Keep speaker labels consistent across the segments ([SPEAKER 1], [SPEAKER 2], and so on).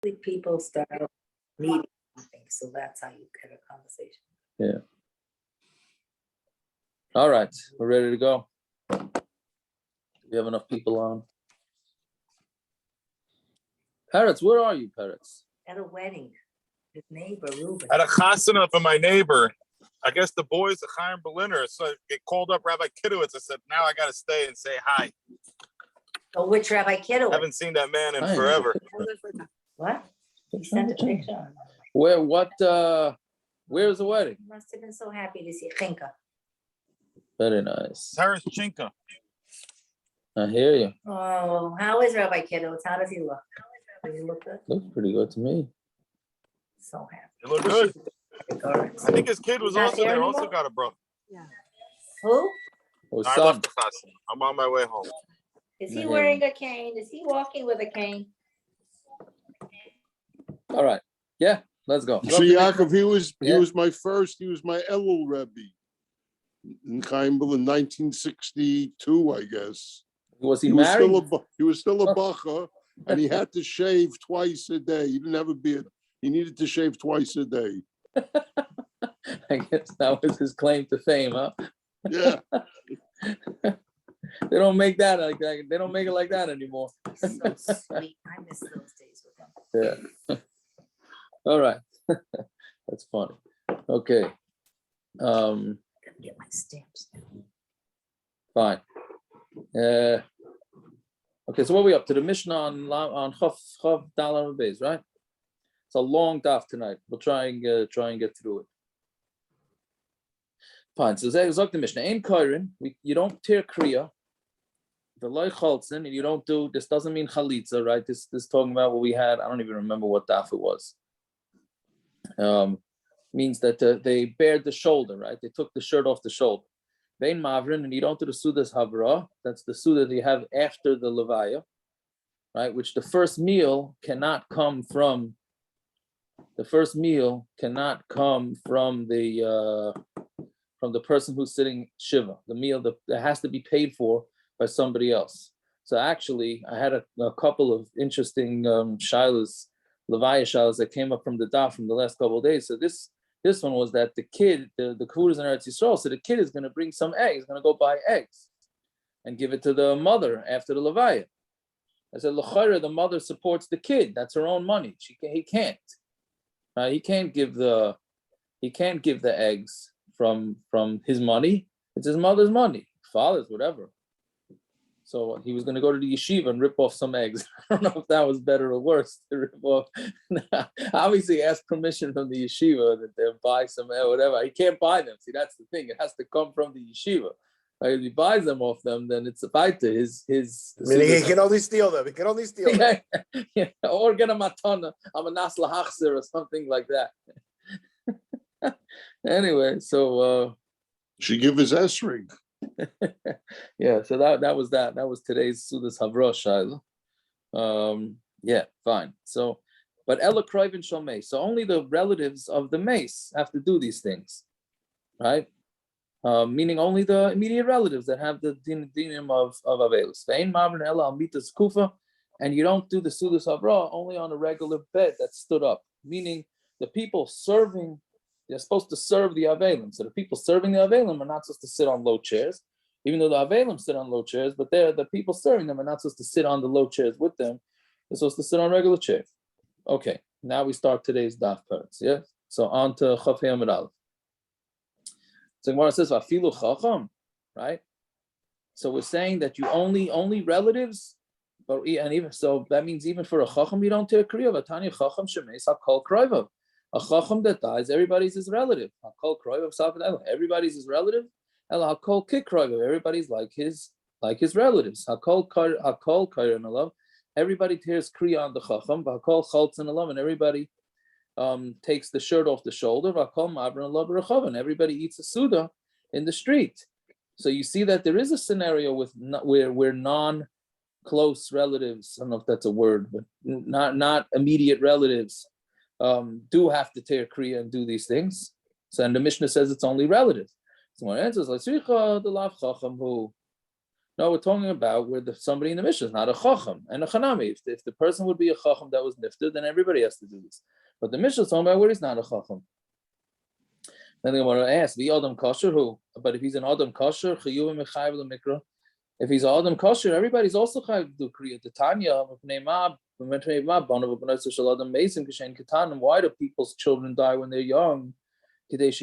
[SPEAKER 1] People start needing something, so that's how you get a conversation.
[SPEAKER 2] Yeah. All right, we're ready to go. We have enough people on. Parrots, where are you, Parrots?
[SPEAKER 1] At a wedding, his neighbor Reuben.
[SPEAKER 3] At a chasana for my neighbor. I guess the boys, the Chaim Berliner, so I get called up Rabbi Kidowitz. I said, now I got to stay and say hi.
[SPEAKER 1] Oh, which Rabbi Kidowitz?
[SPEAKER 3] I haven't seen that man in
[SPEAKER 2] Hi.
[SPEAKER 3] forever.
[SPEAKER 1] What? He sent a picture.
[SPEAKER 2] Where? What? Where's the wedding?
[SPEAKER 1] He must have been so happy to see Chinka.
[SPEAKER 2] Very nice.
[SPEAKER 3] Taras Chinka.
[SPEAKER 2] I hear you.
[SPEAKER 1] Oh, how is Rabbi Kidowitz? How does he look? Does he look good?
[SPEAKER 2] Looks pretty good to me.
[SPEAKER 1] So happy.
[SPEAKER 3] You look good. I think his kid was
[SPEAKER 1] Not
[SPEAKER 3] also
[SPEAKER 1] there
[SPEAKER 3] there, also
[SPEAKER 1] anymore?
[SPEAKER 3] got a brother.
[SPEAKER 1] Who?
[SPEAKER 2] Oh,
[SPEAKER 3] I
[SPEAKER 2] son.
[SPEAKER 3] left the chasana. I'm on my way home.
[SPEAKER 1] Is he
[SPEAKER 2] Yeah.
[SPEAKER 1] wearing a cane? Is he walking with a cane?
[SPEAKER 2] All right. Yeah, let's go.
[SPEAKER 4] So Yaakov, he was
[SPEAKER 2] Yeah.
[SPEAKER 4] my Elul Rebbe in Chaim in 1962, I guess.
[SPEAKER 2] Was he
[SPEAKER 4] He was
[SPEAKER 2] married?
[SPEAKER 4] still a bacha, and he had to shave twice a day. He didn't have a beard. He needed to shave twice a day.
[SPEAKER 2] I guess that was his claim to fame, huh?
[SPEAKER 4] Yeah.
[SPEAKER 2] They don't make that like that. They don't make it like that anymore.
[SPEAKER 1] So sweet. I miss those days with him.
[SPEAKER 2] Yeah. All right. That's funny. Okay.
[SPEAKER 1] Gotta get my stamps.
[SPEAKER 2] Fine. Okay, so what are we up to? The Mishnah on Chav Dalar Beis, right? It's a long daf tonight. We'll try and get through it. Fine. So Zog the Mishnah. Ein koirin. You don't tear kriyah. The loy chaltzin, and you don't do. This doesn't mean chalitza, right? This talking about what we had. I don't even remember what daf it was. Means that they bared the shoulder, right? They took the shirt off the shoulder. Vein mavrin, and you don't do the sudas havra. That's the suda that you have after the levaya, right? Which the first meal cannot come from. The first meal cannot come from the person who's sitting shiva. The meal that has to be paid for by somebody else. So actually, I had a couple of interesting shilas, levaya shilas that came up from the daf from the last couple of days. So this one was that the kid, the kuvas in Eretz Yisrael, so the kid is going to bring some eggs, going to go buy eggs and give it to the mother after the levaya. I said, l'chayra, the mother supports the kid. That's her own money. He can't. He can't give the eggs from his money. It's his mother's money, father's, whatever. So he was going to go to the yeshiva and rip off some eggs. I don't know if that was better or worse to rip off. Obviously, ask permission from the yeshiva that they'll buy some whatever. He can't buy them. See, that's the thing. It has to come from the yeshiva. Right? If he buys them off them, then it's a fight to his.
[SPEAKER 5] Meaning he can only steal them. He can only steal them.
[SPEAKER 2] Yeah. Or get a matana. I'm a nasla hachzer or something like that. Anyway, so
[SPEAKER 4] She give his esrig.
[SPEAKER 2] yeah, so that was that. That was today's Sudas Havra Shaila. Yeah, fine. So, but Ella Kroivin Shomei. So only the relatives of the mace have to do these things, right? Meaning only the immediate relatives that have the dinim of Avelus. Vein Mavrin Ella Almitas Kufa, and you don't do the Sudas Havra only on a regular bed that stood up. Meaning the people serving. They're supposed to serve the Avelim. So the people serving the Avelim are not supposed to sit on low chairs, even though the Avelim sit on low chairs, but the people serving them are not supposed to sit on the low chairs with them. They're supposed to sit on regular chairs. Okay, now we start today's daf parts. Yeah? So on to Chaf Hei Amud Aleph. So Gemara says, Vafilu chacham, right? So we're saying that you only relatives, and even so that means even for a chacham, you don't take kriyah. Vatanya chacham shemeis hakol kroivav. A chacham that dies, everybody's his relative. Everybody's his relative. Everybody's like his relatives. Everybody tears kriyah on the chacham. And everybody takes the shirt off the shoulder. And everybody eats a suda in the street. So you see that there is a scenario where non-close relatives, I don't know if that's a word, but not immediate relatives, do have to tear kriyah and do these things. So and the Mishnah says it's only relatives. So one answers like the lav chacham who No, we're talking about where somebody in the Mishnah is not a chacham and a chanami. If the person would be a chacham that was nifted, then everybody has to do this. But the Mishnah is talking about where he's not a chacham. Then the Gemara asks, the Adam kosher who? But if he's an Adam kosher, chiyuv mechayev l'mikra. If he's Adam kosher, everybody's also chayev to do kriyah. The Tanya, why do people's children die when they're young? It's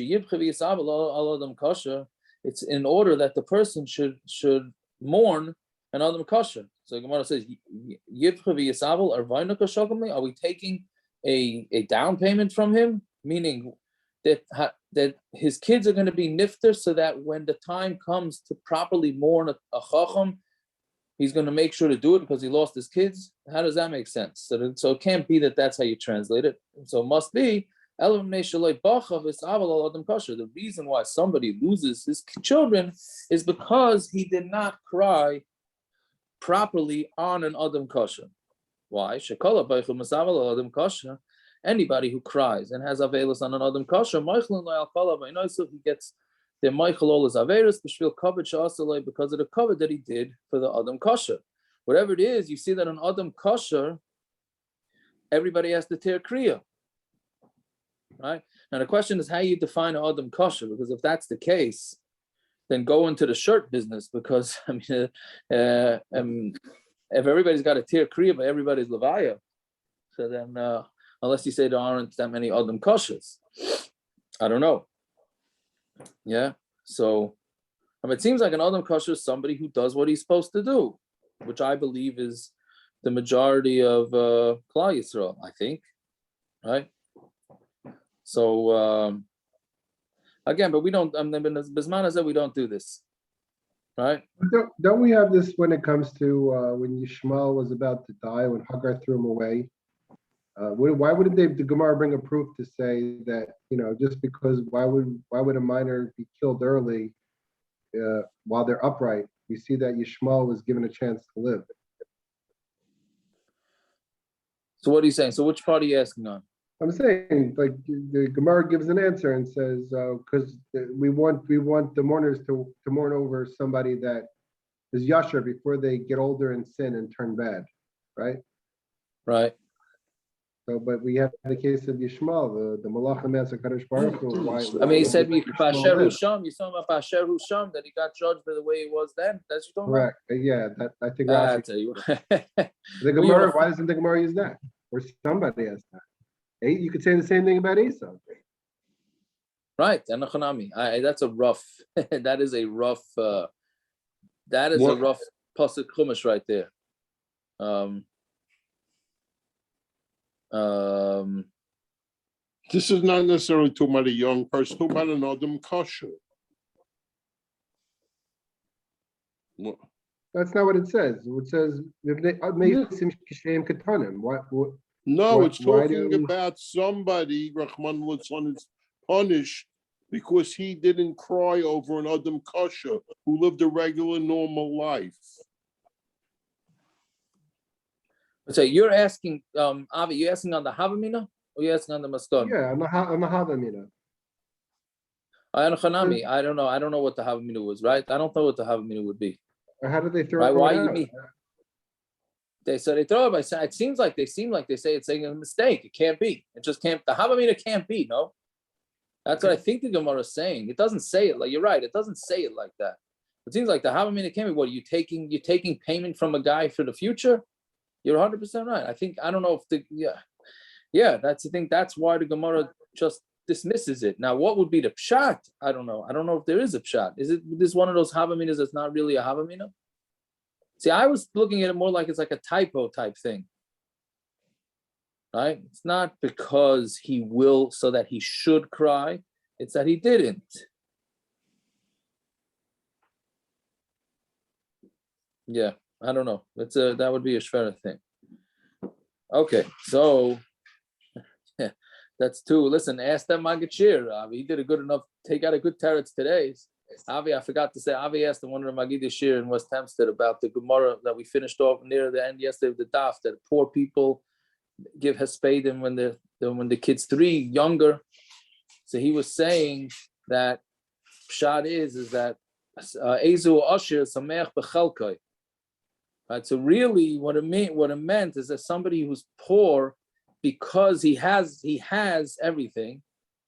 [SPEAKER 2] in order that the person should mourn an Adam kosher. So Gemara says, are we taking a down payment from him? Meaning that his kids are going to be nifter, so that when the time comes to properly mourn a chacham, he's going to make sure to do it because he lost his kids. How does that make sense? So it can't be that that's how you translate it. So it must be the reason why somebody loses his children is because he did not cry properly on an Adam kosher. Why? Anybody who cries and has avelos on an Adam kosher, he gets the Michael all is averos because of the cover that he did for the Adam kosher. Whatever it is, you see that on Adam kosher, everybody has to tear kriyah. Right? Now the question is how you define an Adam kosher, because if that's the case, then go into the shirt business, because I mean, if everybody's got a tear kriyah, but everybody's levaya, so then unless you say there aren't that many Adam koshers, I don't know. Yeah, so it seems like an Adam kosher is somebody who does what he's supposed to do, which I believe is the majority of Klal Yisrael, I think, right? So again, but we don't. Bisman said we don't do this, right?
[SPEAKER 6] Don't we have this when it comes to when Yishmael was about to die, when Hagar threw him away? Why wouldn't the Gemara bring a proof to say that, just because why would a minor be killed early while they're upright? We see that Yishmael was given a chance to live.
[SPEAKER 2] So what are you saying? So which part are you asking on?
[SPEAKER 6] I'm saying, like, the Gemara gives an answer and says, because we want the mourners to mourn over somebody that is yasher before they get older and sin and turn bad, right?
[SPEAKER 2] Right.
[SPEAKER 6] So, but we have the case of Yishmael, the Malachim answer Kadosh Baruch Hu.
[SPEAKER 2] I mean, he said Pasher Husham. You saw about Pasher Husham that he got judged by the way he was then. That's what you're talking
[SPEAKER 6] about? Correct. Yeah, I think
[SPEAKER 2] I tell you.
[SPEAKER 6] The Gemara. Why doesn't the Gemara use that? Or somebody has that. Hey, you could say the same thing about Esau.
[SPEAKER 2] Right, and that's a rough. That is a rough. That is a rough pasuk chumash right there.
[SPEAKER 4] This is not necessarily talking about a young person, talking about an Adam kosher.
[SPEAKER 6] That's not what it says. It says
[SPEAKER 4] no, it's talking about somebody, Rahman Litzlan, is punished because he didn't cry over an Adam kosher who lived a regular, normal life.
[SPEAKER 2] So you're asking, Avi, you're asking on the Havamina or you're asking on the Maston?
[SPEAKER 6] Yeah, on the Havamina.
[SPEAKER 2] I don't know. I don't know what the Havamina was, right? I don't know what the Havamina would be.
[SPEAKER 6] Or how did they throw
[SPEAKER 2] right?
[SPEAKER 6] it
[SPEAKER 2] Why
[SPEAKER 6] out?
[SPEAKER 2] You mean? They said they throw it by saying it seems like they say it's saying a mistake. It can't be. It just can't. The Havamina can't be. No, that's what I think the Gemara is saying. It doesn't say it like you're right. It doesn't say it like that. It seems like the Havamina can't be. What are you taking? You're taking payment from a guy for the future. You're 100% right. I don't know if that's the thing. That's why the Gemara just dismisses it. Now, what would be the pshat? I don't know. I don't know if there is a pshat. Is it this one of those Havaminas that's not really a Havamina? See, I was looking at it more like it's like a typo type thing. Right? It's not because he will so that he should cry. It's that he didn't. Yeah, I don't know. That would be a shvera thing. Okay, so that's two. Listen, ask them Magachir. Avi, he did a good enough. Take out a good teretz today. Avi, I forgot to say. Avi asked the one of the Magid Shir in West Hampstead about the Gemara that we finished off near the end yesterday of the daf that poor people give hespedim when the kid's 3 younger. So he was saying that pshat is that Ezu Asher Sameach Bechalkai. Right. So really, what it meant is that somebody who's poor because he has everything.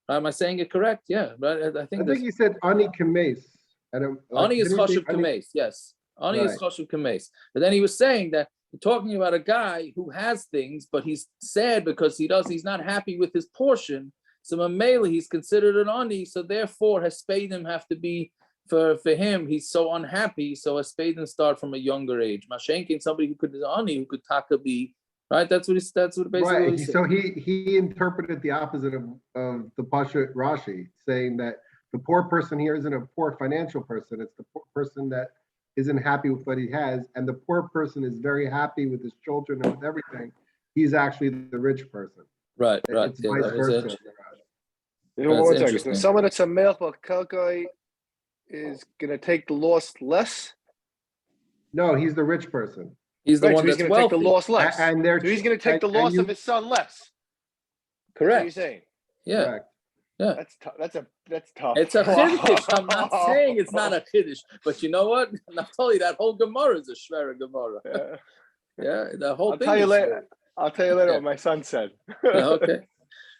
[SPEAKER 2] Am I saying it correct? Yeah, right. I think
[SPEAKER 6] he said ani kames.
[SPEAKER 2] Ani is chashuv kames. Yes, ani is chashuv kames. But then he was saying that we're talking about a guy who has things, but he's sad because he's not happy with his portion. So mamela, he's considered an ani. So therefore, hespedim have to be for him. He's so unhappy. So hespedim start from a younger age. Mashenkin, somebody who could be ani, who could taka be. Right, that's what basically.
[SPEAKER 6] Right.
[SPEAKER 2] What he
[SPEAKER 6] So he interpreted the opposite of the Pasha Rashi, saying that the poor person here isn't a poor financial person; it's the poor person that isn't happy with what he has, and the poor person is very happy with his children and with everything. He's actually the rich person.
[SPEAKER 2] Right.
[SPEAKER 6] It's vice versa.
[SPEAKER 5] One second. So someone that's a male Kalkai is going to take the loss less.
[SPEAKER 6] No, he's the rich person.
[SPEAKER 2] He's the one
[SPEAKER 5] so he's
[SPEAKER 2] that's
[SPEAKER 5] going to take
[SPEAKER 2] wealthy.
[SPEAKER 5] the loss less.
[SPEAKER 6] And
[SPEAKER 5] so he's going to take the loss of his son less.
[SPEAKER 2] Correct.
[SPEAKER 5] That's what you're saying.
[SPEAKER 2] Yeah.
[SPEAKER 6] Correct.
[SPEAKER 2] Yeah.
[SPEAKER 5] That's tough.
[SPEAKER 2] It's a chiddush. I'm not saying it's not a chiddush, but you know what? I'll tell you that whole Gemara is a shvera Gemara. Yeah, the whole
[SPEAKER 5] I'll
[SPEAKER 2] thing.
[SPEAKER 5] tell you later. I'll tell you later what my son said.
[SPEAKER 2] Okay.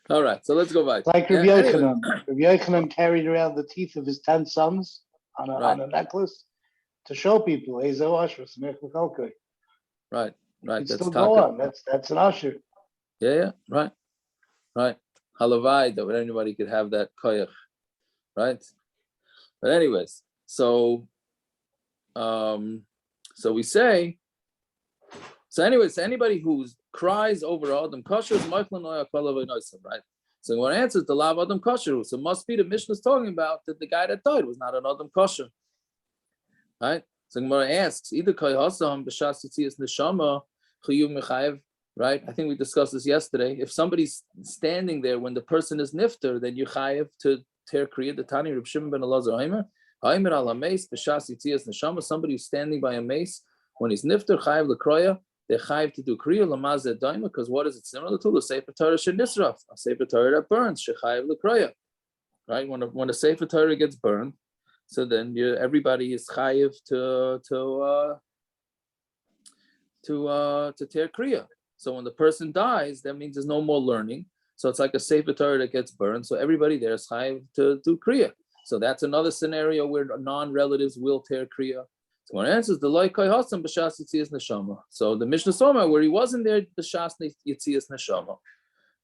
[SPEAKER 2] All right. So let's go back.
[SPEAKER 7] Like Rabbi Yochanan. Rabbi Yochanan carried around the teeth of his 10 sons on a necklace to show people.
[SPEAKER 2] Right.
[SPEAKER 7] It's
[SPEAKER 2] That's
[SPEAKER 7] still go on. That's an usher.
[SPEAKER 2] Yeah. Right. Levaya, that anybody could have that koyach. Right. But anyways, so we say. So anyways, anybody who cries over Adam kosher is Michael right? So when answers the lav Adam kosher, so it must be the Mishnah is talking about that the guy that died was not an Adam kosher, right? So Gemara asks either koyhasam b'shas yitzias neshama chiyuv mechayev, right? I think we discussed this yesterday. If somebody's standing there when the person is nifter, then you chayev to tear kriyah. The Tani Reb Shimon ben Elazar Aimer al hameis b'shas yitzias neshama. Somebody who's standing by a mace when he's nifter chayev lekriyah. They're chayiv to do kriyah lamazeh daima, because what is it similar to? The Sefer Torah shenisraf, a Sefer Torah that burns, shechayiv lekriyah, right? When a Sefer Torah gets burned, so then everybody is chayiv to tear kriyah. So when the person dies, that means there's no more learning. So it's like a Sefer Torah that gets burned. So everybody there is chayiv to do kriyah. So that's another scenario where non-relatives will tear kriyah. So one answers the loy koy hasam b'shas yitzias neshama. So the Mishnah Soma where he wasn't there b'shas yitzias neshama.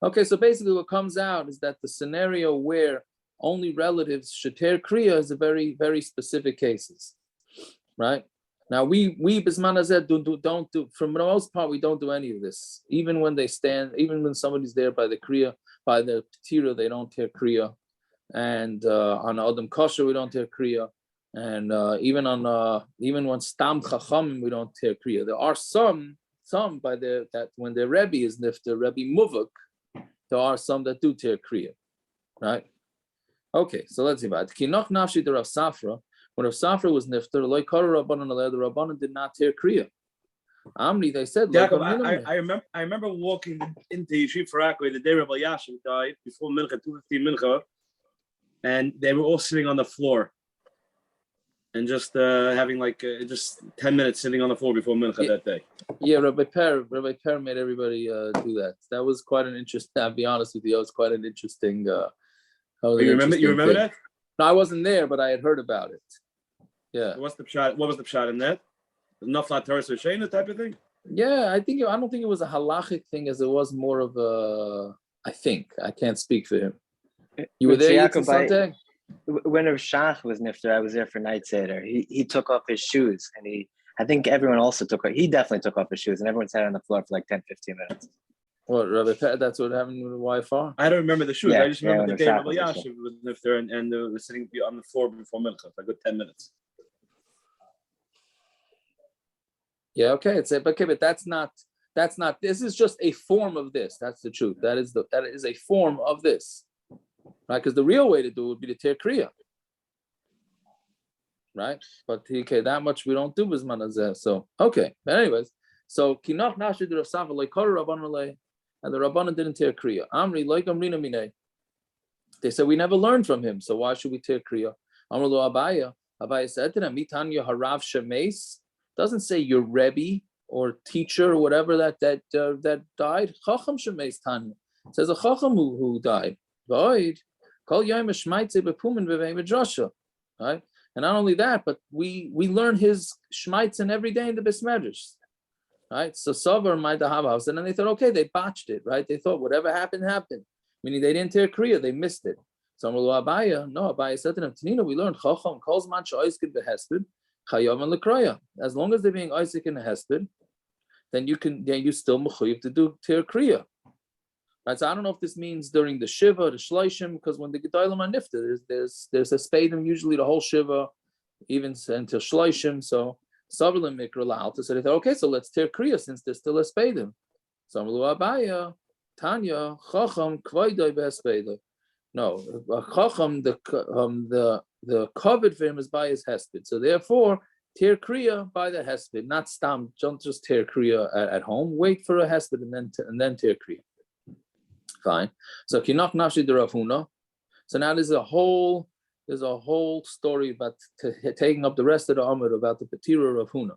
[SPEAKER 2] Okay, so basically what comes out is that the scenario where only relatives should tear kriyah is a very, very specific cases, right? Now we bisman hazeh don't do, for the most part we don't do any of this. Even when they stand, even when somebody's there by the kriyah, by the tira, they don't tear kriyah, and on Adam kosher we don't tear kriyah. And even when stam chacham we don't tear kriyah. There are some by that when their rebbe is nifter, rebbe muvak, there are some that do tear kriyah, right? Okay, so let's see about it. Kinach nafshi the Rav Safra. When Rav Safra was nifter, loy kara rabbanon aleh, the rabbanon did not tear kriyah. Amri, they said.
[SPEAKER 8] I remember walking into Yeshiva Farakwe the day Rabbi Yashin died before Mincha, 2:15 Mincha, and they were all sitting on the floor. And just having just 10 minutes sitting on the floor before Mincha that day.
[SPEAKER 2] Yeah, Rabbi Per made everybody do that. That was quite an interesting. I'll be honest with you, it was quite an interesting. You
[SPEAKER 8] remember that?
[SPEAKER 2] No, I wasn't there, but I had heard about it. Yeah.
[SPEAKER 8] What's the pshat? What was the pshat in that? Naflat Torah Shena type of thing.
[SPEAKER 2] Yeah, I don't think it was a halachic thing, as it was more of a. I think I can't speak for him. You were there, Yitzchak?
[SPEAKER 9] When Rav Shach was nifter, I was there for night seder. He took off his shoes, and I think everyone also he definitely took off his shoes, and everyone sat on the floor for like 10-15 minutes.
[SPEAKER 2] What, Rabbi Pat, that's what happened with the Wi-Fi?
[SPEAKER 8] I don't remember the shoes.
[SPEAKER 9] Yeah,
[SPEAKER 8] I just remember the day Rabbi
[SPEAKER 9] Yashin
[SPEAKER 8] was nifter and they were sitting on the floor before Mincha for a good 10 minutes.
[SPEAKER 2] Yeah, okay. But that's not. This is just a form of this. That's the truth. That is a form of this. Right, because the real way to do it would be to tear kriyah, right? But okay, that much we don't do bisman hazeh. So okay, but anyways, so kinach nashid Rav Safra like kara rabbanon aleh, and the rabbanon didn't tear kriyah. Amri like amrina minei. They said we never learned from him, so why should we tear kriyah? Amr lo Abaya Abaye said to them, Mitanya harav shemes, doesn't say your rebbe or teacher or whatever that died. Chacham shemes tanya. It says a chacham who died. Right? Kol yom shmaitze bepumen b'vei midrasha. Right? And not only that, but we learn his shmaitzen every day in the Beis Medrash. Right? So Savar might have house, and then they thought, okay, they botched it, right? They thought whatever happened, meaning they didn't tear kriyah, they missed it. So Abaye said to them, Tanina, we learned chacham calls man sha'oiskin behesped chayav and lekraya. As long as they're being Isaac in a hesped, then you still mechuyev to do tear kriyah. Right? So I don't know if this means during the shiva, the shloshim, because when the gedolim are nifta, there's hespedim, usually the whole shiva, even until shloshim. So Savrlim mikra la'alta, so they thought, okay, so let's tear kriyah since there's still hespedim. So Abaye, Tanya, chacham kvaydoi behespeda. No, chacham, the covered for him is by his hesped. So therefore, tear kriyah by the hesped, not stam. Don't just tear kriyah at home. Wait for a hesped and then tear kriyah. Fine. So kinach nafshi de Rav Huna. So now there's a whole story about taking up the rest of the Amud about the petira of Huna.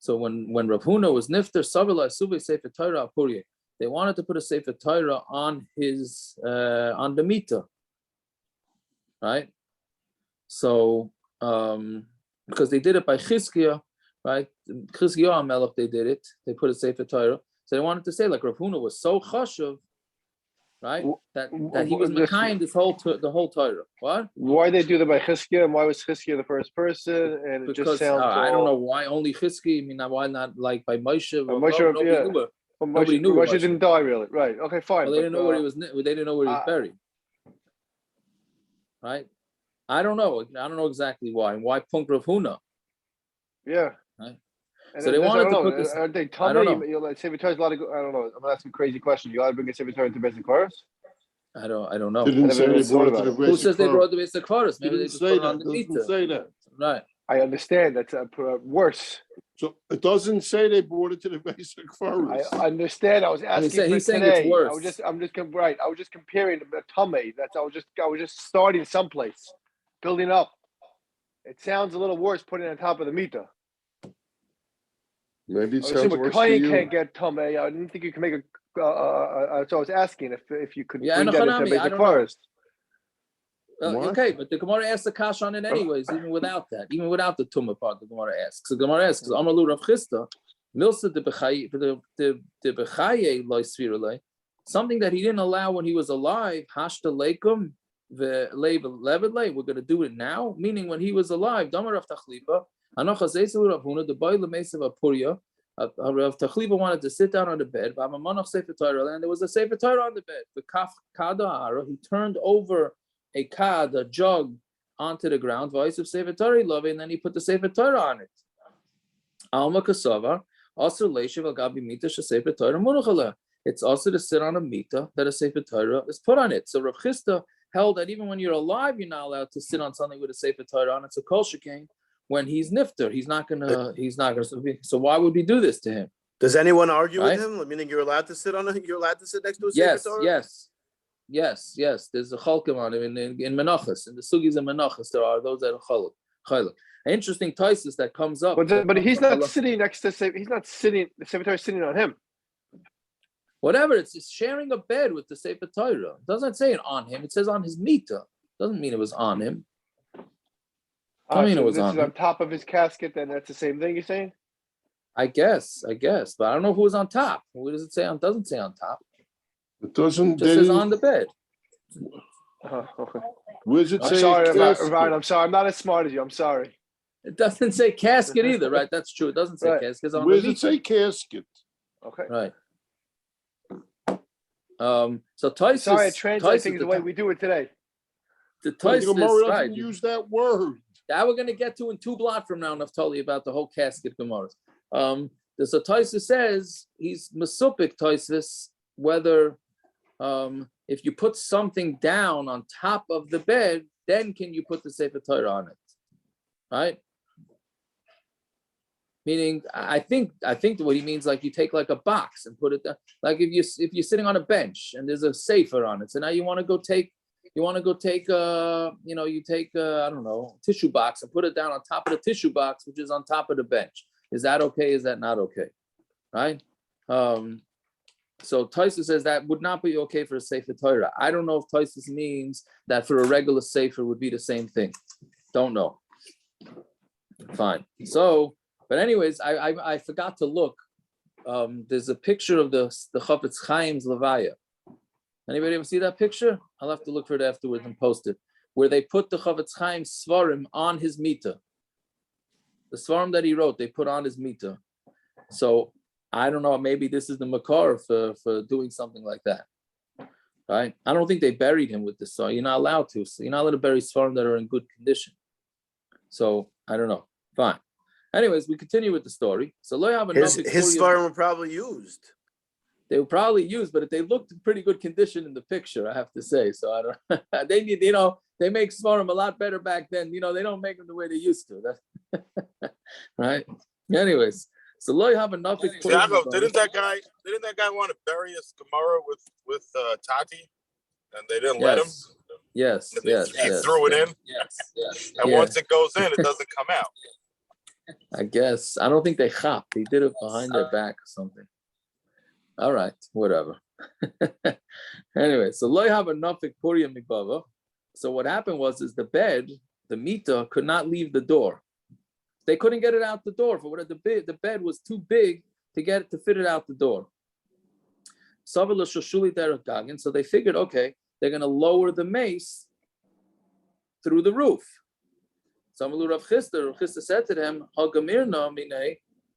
[SPEAKER 2] So when Rav Huna was nifter, savila suve sefer Torah apurye. They wanted to put a sefer Torah on his on the mita, right? So because they did it by Chizkiah, right? Chizkiah Melech, they did it. They put a sefer Torah. So they wanted to say like Rav Huna was so chashuv, right? That he was mekayim the whole Torah. What? Why
[SPEAKER 5] they do that by Chizkiah, and why was Chizkiah the first person? And it just sounds.
[SPEAKER 2] I don't know why only Chizkiah. I mean, why not like by Moshe?
[SPEAKER 5] Nobody knew Moshe didn't die, really. Right? Okay, fine.
[SPEAKER 2] Well, they didn't know where he was. They didn't know where he was buried. Right? I don't know. I don't know exactly why. Why Punk Rav Huna?
[SPEAKER 5] Yeah.
[SPEAKER 2] Right? So they wanted to put this.
[SPEAKER 5] Are they telling you like Sefer Torah is a lot of? I don't know. I'm asking a crazy question. You got to bring a Sefer Torah into basic chorus?
[SPEAKER 2] I don't know.
[SPEAKER 4] Who
[SPEAKER 2] says they brought the basic chorus? Maybe they just put it on the meter.
[SPEAKER 4] Doesn't say that.
[SPEAKER 2] Right.
[SPEAKER 5] I understand. That's worse.
[SPEAKER 4] So it doesn't say they brought it to the basic chorus.
[SPEAKER 5] I understand. I was asking.
[SPEAKER 2] He's saying it's worse.
[SPEAKER 5] I'm just right. I was just comparing the tummy. I was just starting someplace, building up. It sounds a little worse putting it on top of the meter.
[SPEAKER 4] Maybe it sounds worse to you.
[SPEAKER 5] Can't get tummy. I didn't think you can make a. So I was asking if you could bring that into basic forest.
[SPEAKER 2] Okay, but the Gemara asks the kash on it anyways, even without that, even without the tumah part. The Gemara asks. The Gemara asks, "Amalu Rav Chisda, milsa de bechaye loy svirulay, something that he didn't allow when he was alive. Hashta leikum levedlay. We're going to do it now, meaning when he was alive. Damar Rav Tachliba, anochazesu Rav Huna, the boy lemesav apurya. Rav Tachliba wanted to sit down on the bed, and there was a Sefer Torah on the bed. The kaf kada he turned over a jug onto the ground, voice of Sefer Torah, and then he put the Sefer Torah on it. Alma kasava, also leishav agabi mita Sefer Torah munachala. It's also to sit on a mita that a Sefer Torah is put on it. So Rav Chisda held that even when you're alive, you're not allowed to sit on something with a Sefer Torah on it. So kosher king. When he's nifter, he's not gonna. So why would we do this to him?
[SPEAKER 10] Does anyone argue with him? Meaning you're allowed to sit on it. You're allowed to sit next to a Sefer Torah?
[SPEAKER 2] Yes. There's a chalkim on him in menachas. In the sugis and menachas, there are those that are chaluk. Interesting taisus that comes up.
[SPEAKER 5] But he's not sitting next to. He's not sitting. The Sefer Torah is sitting on him.
[SPEAKER 2] Whatever. It's sharing a bed with the Sefer Torah. It doesn't say it on him. It says on his mita. Doesn't mean it was on him.
[SPEAKER 5] I mean, it was on top of his casket, then that's the same thing you're saying?
[SPEAKER 2] I guess, but I don't know who was on top. What does it say on? Doesn't say on top.
[SPEAKER 4] It doesn't.
[SPEAKER 2] It just says on the bed.
[SPEAKER 5] Okay.
[SPEAKER 4] Where does it say?
[SPEAKER 5] I'm sorry. I'm not as smart as you. I'm sorry.
[SPEAKER 2] It doesn't say casket either, right? That's true. It doesn't say casket.
[SPEAKER 4] Where does it say casket?
[SPEAKER 5] Okay.
[SPEAKER 2] Right. So Taisus.
[SPEAKER 5] Sorry, I translate things the way we do it today.
[SPEAKER 2] The Taisus
[SPEAKER 4] doesn't use that word.
[SPEAKER 2] That we're going to get to in 2 blot from now, Naftali, about the whole casket Gemara. The Taisus says he's Mesupik Taisus, whether if you put something down on top of the bed, then can you put the Sefer Torah on it, right? Meaning, I think what he means, like you take like a box and put it down, like if you're sitting on a bench and there's a Sefer on it, so now you want to go take You want to go take you take I don't know, tissue box and put it down on top of the tissue box, which is on top of the bench. Is that okay? Is that not okay? Right? So Tosfos says that would not be okay for a Sefer Torah. I don't know if Tosfos means that for a regular Sefer would be the same thing. Don't know. Fine. So, but anyways, I forgot to look. There's a picture of the Chafetz Chaim's levaya. Anybody ever see that picture? I'll have to look for it afterwards and post it. Where they put the Chafetz Chaim's svarim on his mita. The svarim that he wrote, they put on his mita. So I don't know, maybe this is the makar for doing something like that. Right? I don't think they buried him with this. So you're not allowed to. So you're not allowed to bury svarim that are in good condition. So I don't know. Fine. Anyways, we continue with the story. So
[SPEAKER 10] his svarim were probably used.
[SPEAKER 2] They were probably used, but they looked in pretty good condition in the picture, I have to say. So I don't. They need, they make svarim a lot better back then. They don't make them the way they used to. Right. Anyways, so lo have enough.
[SPEAKER 3] Didn't that guy want to bury his Gemara with Tati, and they didn't let him?
[SPEAKER 2] Yes.
[SPEAKER 3] He threw it in.
[SPEAKER 2] Yes.
[SPEAKER 3] And once it goes in, it doesn't come out.
[SPEAKER 2] I guess. I don't think they chop. He did it behind their back or something. All right, whatever. Anyway, so lo have enough Puria mibava. So what happened was the bed, the mita, could not leave the door. They couldn't get it out the door for what the bed was too big to fit it out the door. So they figured, okay, they're going to lower the mace through the roof. Rav Chisda said to them,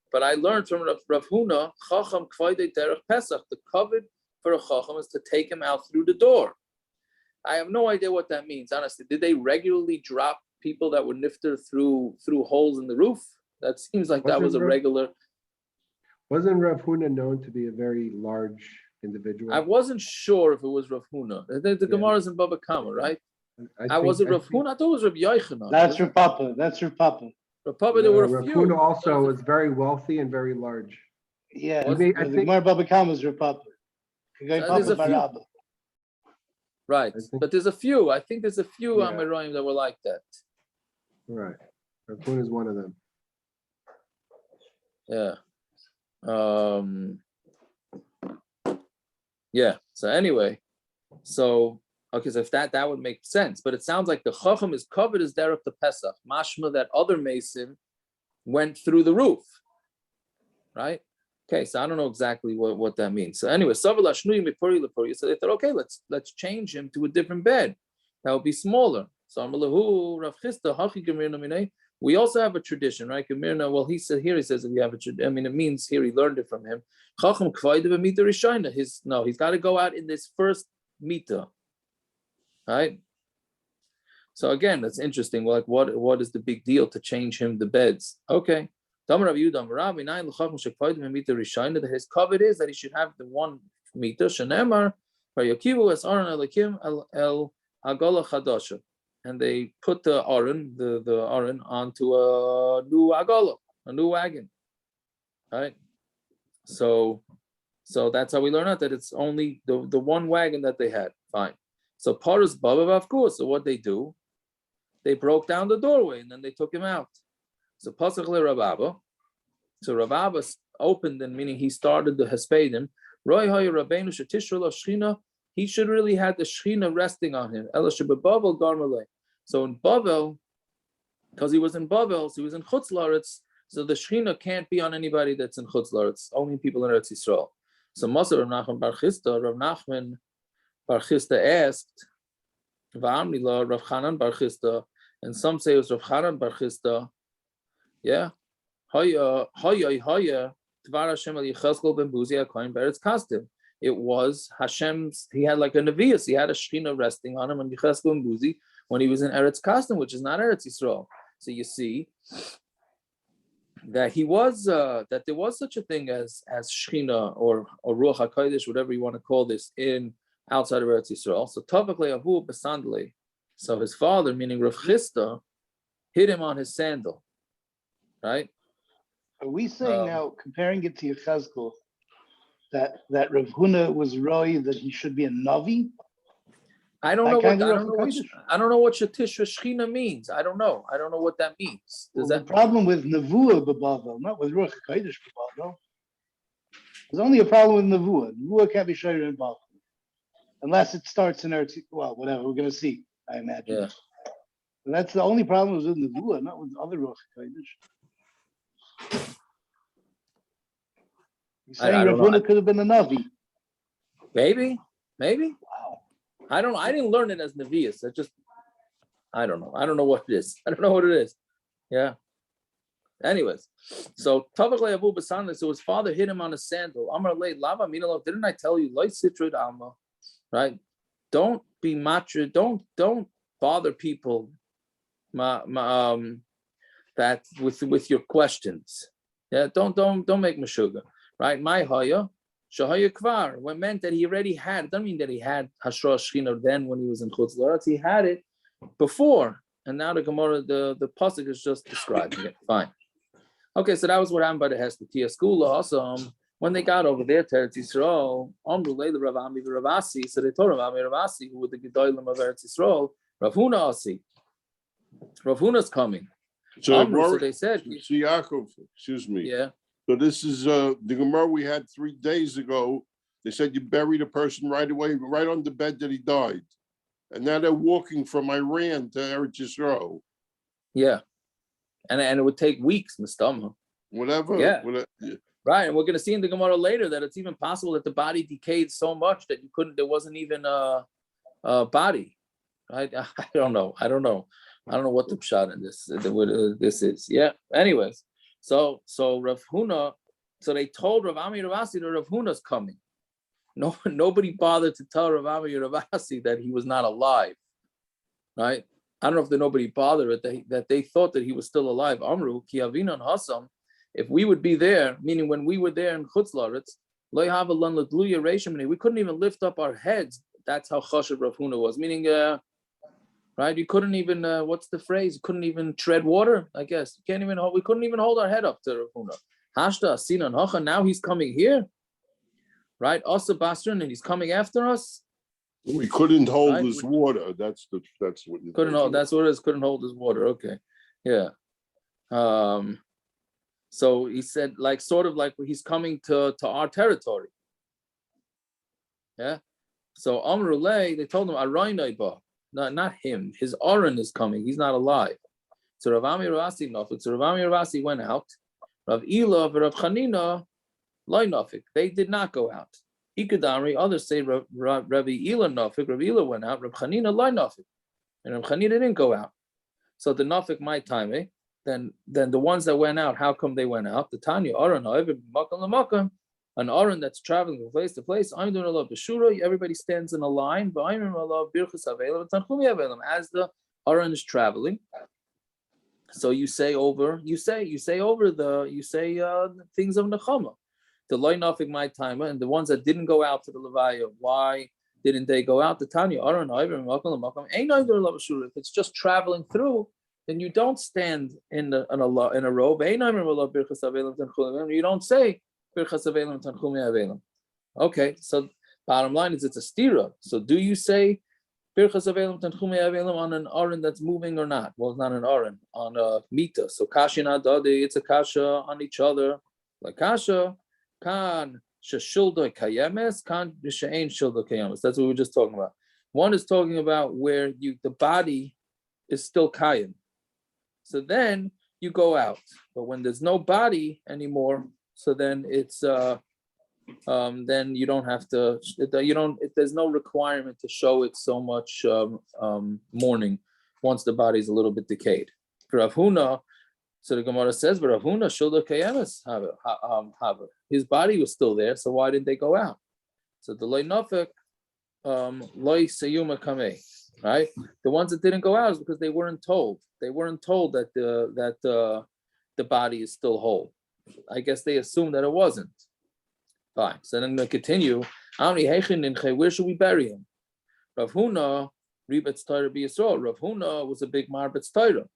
[SPEAKER 2] but I learned from Rav Huna, chacham kvaydei derech Pesach. The covet for a chacham is to take him out through the door. I have no idea what that means, honestly. Did they regularly drop people that were nifter through holes in the roof? That seems like that was a regular.
[SPEAKER 6] Wasn't Rav Huna known to be a very large individual?
[SPEAKER 2] I wasn't sure if it was Rav Huna. The Gemara is in Baba Kama, right? Was it Rav Huna? I thought it was Rav Yochanan.
[SPEAKER 7] That's Rav Papa.
[SPEAKER 2] Rav Papa, there were a
[SPEAKER 6] Rav
[SPEAKER 2] few.
[SPEAKER 6] Huna also was very wealthy and very large.
[SPEAKER 7] Yeah, the Gemara Baba Kama is Rav Papa.
[SPEAKER 2] There's a few. Right, but there's a few. I think there's a few Amoraim that were like that.
[SPEAKER 6] Right. Rav Huna is one of them.
[SPEAKER 2] Yeah. Yeah. So anyway, okay, so if that would make sense, but it sounds like the chacham is covered as derech the Pesach. Mashma that other mason went through the roof, right? Okay, so I don't know exactly what that means. So anyway, so they thought, okay, let's change him to a different bed. That would be smaller. So we also have a tradition, right? Well, he says that we have a tradition. I mean, it means here he learned it from him. He's got to go out in this first mita, right? So again, that's interesting. Like, what is the big deal to change him the beds? Okay. His covet is that he should have the one mita. Shenemar es aron elakim el agola chadasha. And they put the aron, the aron, onto a new agola, a new wagon, right? So that's how we learn out that it's only the one wagon that they had. Fine. So Paras Baba, of course. So what they do, they broke down the doorway and then they took him out. So Pasach le Rababa. So Rababa opened, and meaning he started the hespedim. Roy Hoy Rabbeinu Shetishra Shchina. He should really have the Shechina resting on him. So in Bavel, because he was in Bavel, so he was in Chutz Laretz, so the Shechina can't be on anybody that's in Chutz Laretz, only people in Eretz Yisrael. So Masa Rav Nachman Bar Nachman Bar Chisda asked, Va'amrila Rav Chanan Bar Chisda, and some say it was Rav Chanan Bar Chisda. Yeah. It was Hashem's, he had like a Nevius, he had a Shechina resting on him on Yecheskel and Buzi when he was in Eretz Kasdim, which is not Eretz Yisrael. So you see that he was, that there was such a thing as Shechina or Ruach HaKodesh, whatever you want to call this, in outside of Eretz Yisrael. So Tavak Le'ahu Besandle. So his father, meaning Rav Chisda, hit him on his sandal, right?
[SPEAKER 7] Are we saying now, comparing it to Yechezkel, that Rav Huna was Roy, that he should be a Navi?
[SPEAKER 2] I don't
[SPEAKER 7] That
[SPEAKER 2] know
[SPEAKER 7] kind
[SPEAKER 2] what
[SPEAKER 7] of
[SPEAKER 2] I don't know what
[SPEAKER 7] Ruach
[SPEAKER 2] I don't know what Shatishra Shechina means. I don't know. I don't know what that means.
[SPEAKER 7] Well,
[SPEAKER 2] Does
[SPEAKER 7] the
[SPEAKER 2] that
[SPEAKER 7] problem with Nevuah b'Bavel, not with Ruach HaKodesh b'Bavel. There's only a problem with Nevuah. Nevuah can't be shared in Bavel. Unless it starts in Eretz, well, whatever, we're going to see, I imagine.
[SPEAKER 2] Yeah.
[SPEAKER 7] But that's the only problem with Nevuah, not with other Ruach HaKodesh. You're saying
[SPEAKER 2] I
[SPEAKER 7] Rav
[SPEAKER 2] don't know.
[SPEAKER 7] Huna could have been a Navi.
[SPEAKER 2] Maybe.
[SPEAKER 7] Wow.
[SPEAKER 2] I didn't learn it as Nevi'us. I don't know. I don't know what it is. I don't know what it is. Yeah. Anyways, so Tavak Abu Basan, so his father hit him on a sandal. Amar le lava minalo. Didn't I tell you? Light citrid alma, right? Don't be matra. Don't bother people. That with your questions. Yeah. Don't make meshuga. Right? My haya. Shahaya Kvar, what meant that he already had, it doesn't mean that he had Hashra Shechina then when he was in Chutz La'aretz, he had it before. And now the Gemara, the Pasuk is just describing it. Fine. Okay, so that was what happened by the hespedim school. Also, when they got over there to Eretz Yisrael, the Rav Ami Ravasi, so they told Rav Ami Ravasi, who were the gedolim of Eretz Yisrael, Rav Huna Asi. Rav Huna's coming. So they said,
[SPEAKER 4] Yaakov, excuse me.
[SPEAKER 2] Yeah.
[SPEAKER 4] So this is the Gemara we had 3 days ago. They said you buried a person right away, right on the bed that he died. And now they're walking from Iran to Eretz Yisrael.
[SPEAKER 2] Yeah. And it would take weeks, Mustama.
[SPEAKER 4] Whatever.
[SPEAKER 2] Yeah.
[SPEAKER 4] Yeah.
[SPEAKER 2] Right. And we're going to see in the Gemara later that it's even possible that the body decayed so much that there wasn't even a body. Right. I don't know what the pshat in this is. Yeah. Anyways. So Rav Huna, so they told Rav Ami Ravasi that Rav Huna's coming. Nobody bothered to tell Rav Ami Ravasi that he was not alive, right? I don't know if nobody bothered that they thought that he was still alive. Amru ki avinan hasam. If we would be there, meaning when we were there in Chutz La'aretz, lo yahava lan ledluya reishim, we couldn't even lift up our heads. That's how chashav Rav Huna was. Meaning, right? You couldn't even, what's the phrase? You couldn't even tread water, I guess. We couldn't even hold our head up to Rav Huna. Hashta, Asinan, Hacha, now he's coming here, right? Asa Bastran, and he's coming after us.
[SPEAKER 4] We couldn't hold his water. That's what you
[SPEAKER 2] couldn't hold. That's what it is. Couldn't hold his water. Okay, yeah. So he said, sort of like he's coming to our territory. Yeah. So Amrulay, they told him Araynaiba. No, not him. His Aron is coming. He's not alive. So Rav Ami Ravasi nafik. So Rav Ami Ravasi went out. Rav Ila, Rav Chanina, loy nafik. They did not go out. Ikadamri. Others say Rav Ila nafik. Rav Ila went out. Rav Chanina loy nafik. And Rav Chanina didn't go out. So the nafik my time. Then the ones that went out. How come they went out? The Tanya Aron however makam lamakam. An Aron that's traveling from place to place, I'm doing a lot of Beshura, everybody stands in a line, but I'm doing a lot of Birchas Avelim, Tanchumi Avelim, as the Aron is traveling. So you say over the things of Nechama. The Loi Nafik my timer, and the ones that didn't go out to the levaya, why didn't they go out? The Tanya Aron if it's just traveling through, then you don't stand in a robe. You don't say okay, so bottom line is it's a stira. So do you say Birchas Avelim Tanchumi Avelim on an Aron that's moving or not? Well, it's not an Aron, on a Mita. So Kasha Nadadi, it's a Kasha on each other. Like Kasha, Kan Shashildo Kayemes, Kan She'ain Shildo Kayemes. That's what we were just talking about. One is talking about where the body is still Kayem. So then you go out. But when there's no body anymore, so then it's then you don't have to. There's no requirement to show it so much mourning once the body is a little bit decayed. For Rav Huna, so the Gemara says, "But Rav Huna shulda kayemes haver." His body was still there, so why didn't they go out? So the loy nafek loy sayuma kamei. Right, the ones that didn't go out is because they weren't told. They weren't told that the body is still whole. I guess they assumed that it wasn't. Fine. So then I'm going to continue. Where should we bury him? Rav Huna, Ribetz Torah B'Yisrael. Rav Huna was a big Marbetz Torah.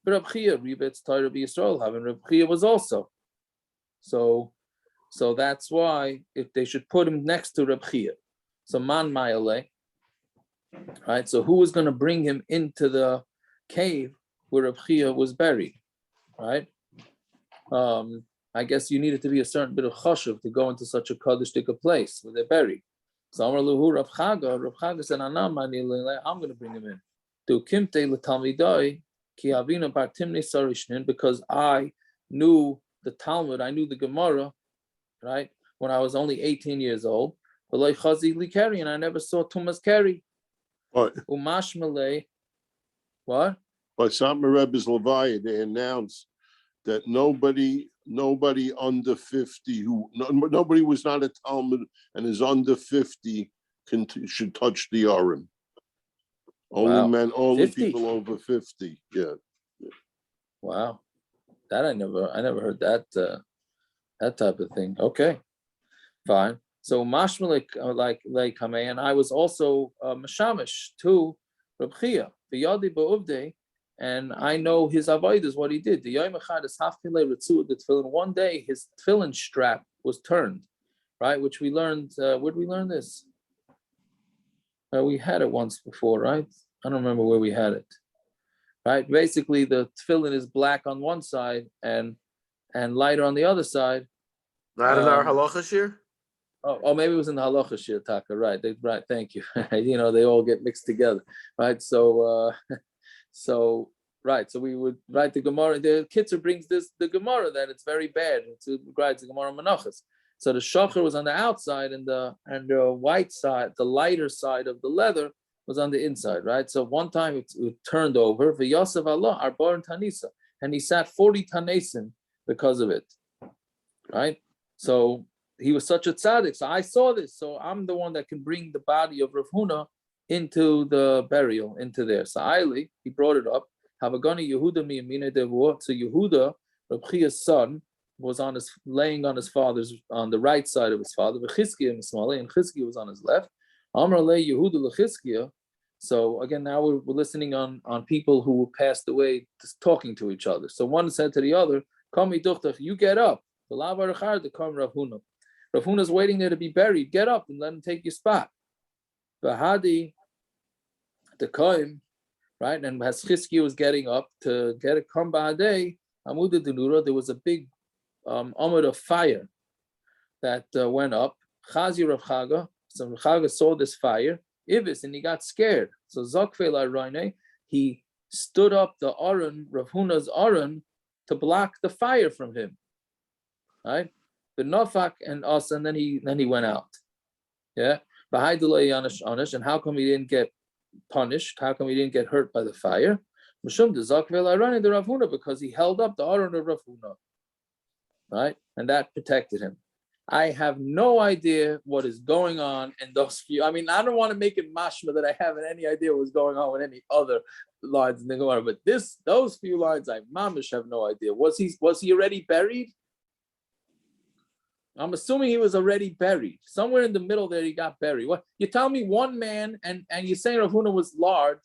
[SPEAKER 2] But Rav Chia, Ribetz Torah B'Yisrael, having Rav Chia was also. So that's why if they should put him next to Rav Chia. So Man Mayale. right? So who was going to bring him into the cave where Reb Chia was buried, right? I guess you needed to be a certain bit of chashuv to go into such a kaddishtika place where they're buried. So Amar Luhu Rav Chaga said, I'm going to bring him in. To kimte l'talmidai ki avina bar timnei sarishnin, because I knew the Talmud, I knew the Gemara, right? When I was only 18 years old, and I never saw Tumas carry.
[SPEAKER 4] What?
[SPEAKER 2] Umashmalei, what?
[SPEAKER 4] By Satmar Rebbe's levaya, they announced that nobody under 50 nobody was not a Talmud and is under 50 should touch the Aron. Only men, only 50? People over 50. Yeah.
[SPEAKER 2] Wow, that I never heard that that type of thing. Okay, fine. So mashmalik like Kamei, and I was also mashamish to Reb Chia v'yadi ba'uvdei. And I know his avoid is what he did. The Yomi Echad is hafkilei ritzu the tefillin. One day his tefillin strap was turned, right? Which we learned. Where did we learn this? We had it once before, right? I don't remember where we had it. Right? Basically, the tefillin is black on one side and lighter on the other side.
[SPEAKER 10] Not in our halacha shir?
[SPEAKER 2] Oh, maybe it was in the halacha shir, Taka. Right? Right. Thank you. They all get mixed together, right? So. So we would write the Gemara. The Kitzer brings the Gemara that it's very bad. It's writes the Gemara Menachos. So the shachar was on the outside, and the white side, the lighter side of the leather, was on the inside, right? So one time it turned over. V'yasav Allah arbar tanisa, and he sat 40 tanesim because of it, right? So he was such a tzaddik. So I saw this. So I'm the one that can bring the body of Rav Huna into the burial, into there. So Aili, he brought it up. Havagani Yehuda miyamine devuah. So Yehuda, Reb Chia's son, was laying on his father's, on the right side of his father. V'Chizkiya mismalei, and Chizkiya was on his left. Amar le Yehuda lechizkiya. So again, now we're listening on people who passed away, just talking to each other. So one said to the other, "Kami duchtach, you get up. The levaya rechar to come Rav Huna. Rav Huna's waiting there to be buried. Get up and let him take your spot." Bahadi, the Koim, right? And as Chizkiya was getting up to get a come Bahadei, Amud Denura, there was a big Amud of fire that went up. Chazi Rav Chaga, so Rav Chaga saw this fire, Ibis, and he got scared. So Zakfei La'Rainei, he stood up the Aron, Rav Huna's Aron, to block the fire from him, right? The Nafak and us, and then he went out. Yeah. And how come he didn't get punished? How come he didn't get hurt by the fire? Because he held up the Aron of Rav Huna, right? And that protected him. I have no idea what is going on in those few. I mean, I don't want to make it mashma that I haven't any idea what's going on with any other lines in the Gemara, but those few lines, I mamish have no idea. Was he already buried? I'm assuming he was already buried. Somewhere in the middle there, he got buried. What you tell me? One man, and you're saying Rav Huna was large,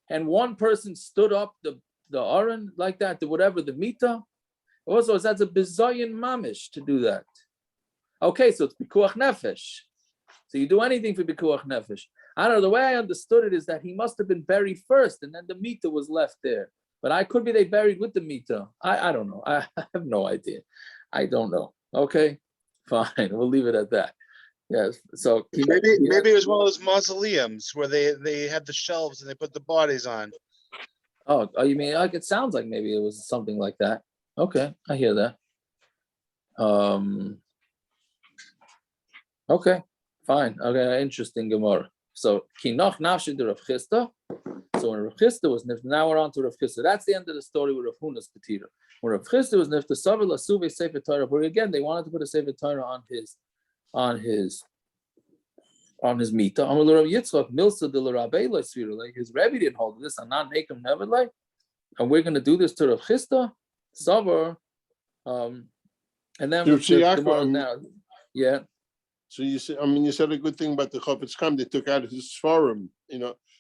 [SPEAKER 2] and one person stood up the Aron like that, the whatever the mita. Also, that's a bizayin mamish to do that. Okay, so it's bikuach nefesh. So you do anything for bikuach nefesh. I don't know. The way I understood it is that he must have been buried first, and then the mita was left there. But I could be they buried with the mita. I don't know. I have no idea. I don't know. Okay. Fine, we'll leave it at that. Yes. So
[SPEAKER 11] maybe it was one of those mausoleums where they had the shelves and they put the bodies on.
[SPEAKER 2] Oh, you mean like it sounds like maybe it was something like that. Okay, I hear that. Okay, fine. Okay, interesting Gemara. So Kinoch Nafshi de Rav Chisda. So when Rav Chisda was nifta, now we're on to Rav Chisda. That's the end of the story with Rav Huna's Petira. When Rav Chisda was nifta, Savil Asuve Sefer Torah, where again they wanted to put a Sefer Torah on his mita. Amar Rav Yitzchak Milsa de Rabbi Leisvira. Like his Rebbe didn't hold this, and not make him never like, and we're going to do this to Rav Chisda, Savar, and then the Gemara now, yeah.
[SPEAKER 4] So you said a good thing about the Chafetz Chaim. They took out his Sfarim.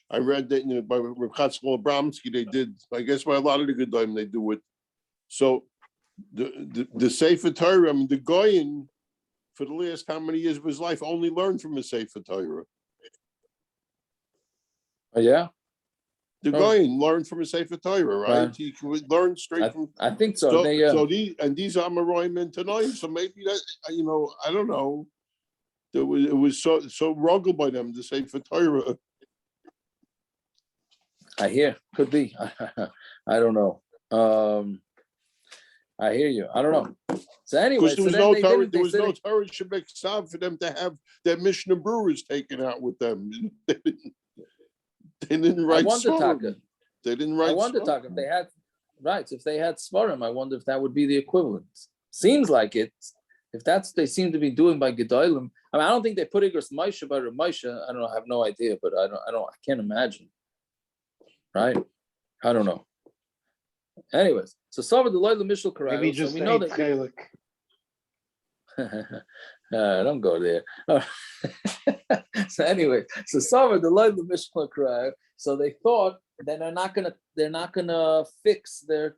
[SPEAKER 4] I read that by Rav Chatzkel Abramsky they did. I guess by a lot of the gedolim they do it. So the Sefer Torah, the Goyin, for the last how many years of his life only learned from his Sefer Torah.
[SPEAKER 2] Yeah.
[SPEAKER 4] The guy learned from a Sefer Torah, right?
[SPEAKER 2] Right.
[SPEAKER 4] He could learn straight from.
[SPEAKER 2] I think so.
[SPEAKER 4] So,
[SPEAKER 2] They,
[SPEAKER 4] these are Amoraim and tonight. So maybe that I don't know. It was so rugged by them to say for Torah.
[SPEAKER 2] I hear. Could be. I don't know. I hear you. I don't know. So anyway,
[SPEAKER 4] Because there was no Torah Shebek Sav for them to have their Mishnah Brewers taken out with them. They didn't write Svarim. They didn't write.
[SPEAKER 2] I wonder, if they had if they had Svarim, I wonder if that would be the equivalent. Seems like it. If that's they seem to be doing by gedolim. I mean, I don't think they put Igros Moshe by Moshe. I don't know. I have no idea, but I can't imagine. Right? I don't know. Anyways, so Savar the Loyal Mishal Karayos.
[SPEAKER 7] Maybe just
[SPEAKER 2] we know that. Don't go there. So anyway, so Savar the Loyal Mishal Karayos. So they thought that they're not gonna fix their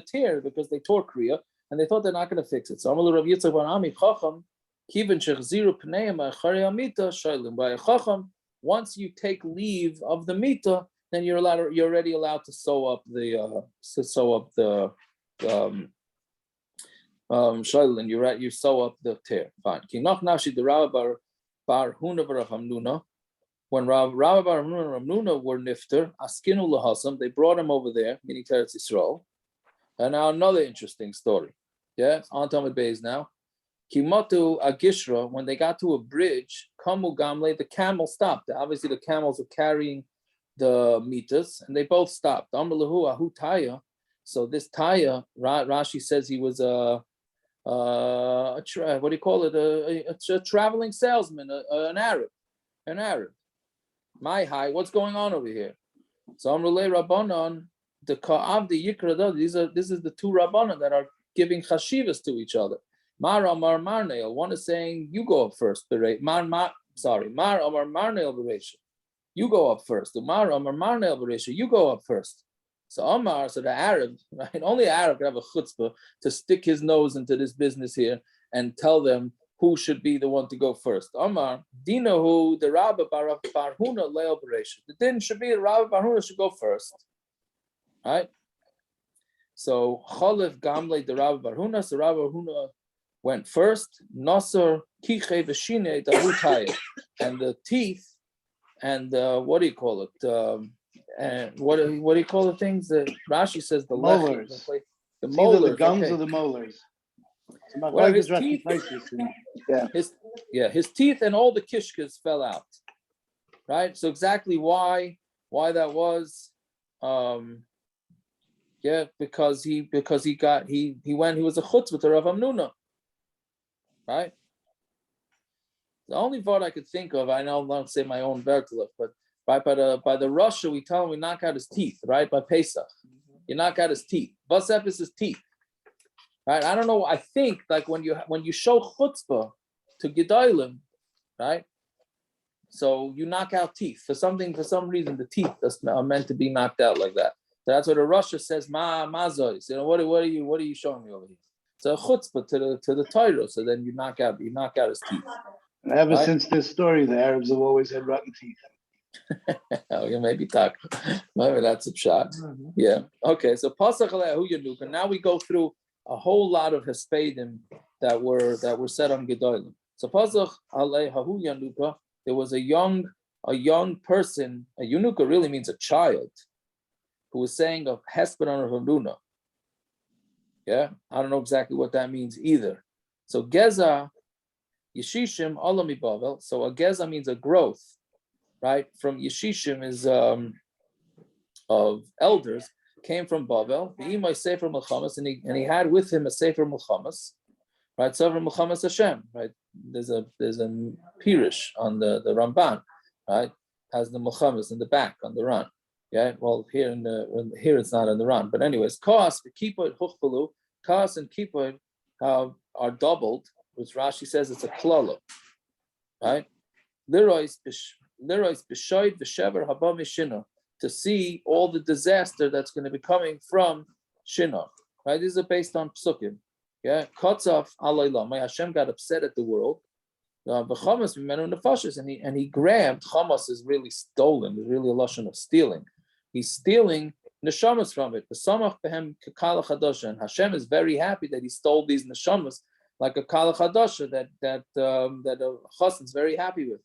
[SPEAKER 2] tear because they tore kriyah, and they thought they're not gonna fix it. So Amud Rav Yitzchak bar Ami chacham kiven shechziru pneim achari amita shaylim by a chacham. Once you take leave of the mita, then you're already allowed to sew up the shaylin. You sew up the tear. Fine. Kinach nashi the Rav bar huna bar Hamnuna. When Rav bar Hamnuna were nifter askinu lahasam, they brought him over there, meaning Teretz Yisrael. And now another interesting story. Yeah, on Amud Beis now. Kimatu Agishra, when they got to a bridge, Kamu Gamle, the camel stopped. Obviously, the camels were carrying the mitas, and they both stopped. Amrlahu Ahu Taya. So this Taya, Rashi says he was a what do you call it? A traveling salesman, an Arab. My high, what's going on over here? So Amrulay Rabbanon, the Ka'av, the Yikra, this is the two Rabbanon that are giving chashivas to each other. Mar Amar Marnail, one is saying, you go up first. Mar Amar Marnail Beresha. You go up first. Mar Amar Marnail Beresha, you go up first. So Amar, so the Arab, right? Only an Arab could have a chutzpah to stick his nose into this business here and tell them who should be the one to go first. Amar, Dinahu, the Rabbi bar Huna Leo Beresha. The din should be the Rabbi bar Huna should go first. Right? So Cholef Gamle the Rabbi bar Huna, so Rabbi bar Huna went first. Nasser Kiche Veshine Dahutaya, and the teeth and what do you call it? And what do you call the things that Rashi says the
[SPEAKER 7] molars?
[SPEAKER 2] The molars,
[SPEAKER 7] the gums or the molars.
[SPEAKER 2] Well, his teeth, his teeth and all the kishkas fell out. Right. So exactly why that was. Because he was a chutz with the Rav Amnuna. Right? The only word I could think of, I know I don't say my own Berkelef, but by the Russia, we tell him we knock out his teeth, right? By Pesach. You knock out his teeth. Basep is his teeth. Right? I don't know. I think like when you show chutzpah to gedolim, right? So you knock out teeth. For some reason, the teeth are meant to be knocked out like that. So that's what the Russia says, mazois. You know, what are you showing me over here? So a chutzpah to the Torah. So then you knock out his teeth.
[SPEAKER 7] And ever since this story, the Arabs have always had rotten teeth.
[SPEAKER 2] Okay, maybe talk. Maybe that's a shot. Mm-hmm. Yeah. Okay. So Pasach Alehu Yanuka. Now we go through a whole lot of hespedim that were said on gedolim. So Pasach Alehu Yanuka. There was a young person. A Yanuka really means a child, who was saying of hespedim or huna. Yeah, I don't know exactly what that means either. So Geza Yeshishim Alami Bavel. So a Geza means a growth, right? From Yeshishim is of elders, came from Bavel. The Sefer Milchamas, and he had with him a Sefer Milchamas, right? Sefer Milchamas Hashem, right? There's a Pirish on the Ramban, right? Has the Milchamas in the back on the Ran. Yeah, well, here it's not in the Ran, but anyways, Kas Kipod Huchpalu, Kas and Kipod are doubled, which Rashi says it's a klala, right? Lirois b'shoid v'shever haba mishina, to see all the disaster that's going to be coming from Shinar, right? These are based on psukim. Yeah, Kotzav alayla. My Hashem got upset at the world. And he grabbed. Chamas is really stolen. It's really a lashon of stealing. He's stealing neshamas from it. And Hashem is very happy that he stole these neshamas like a kala chadasha that a chassan is very happy with.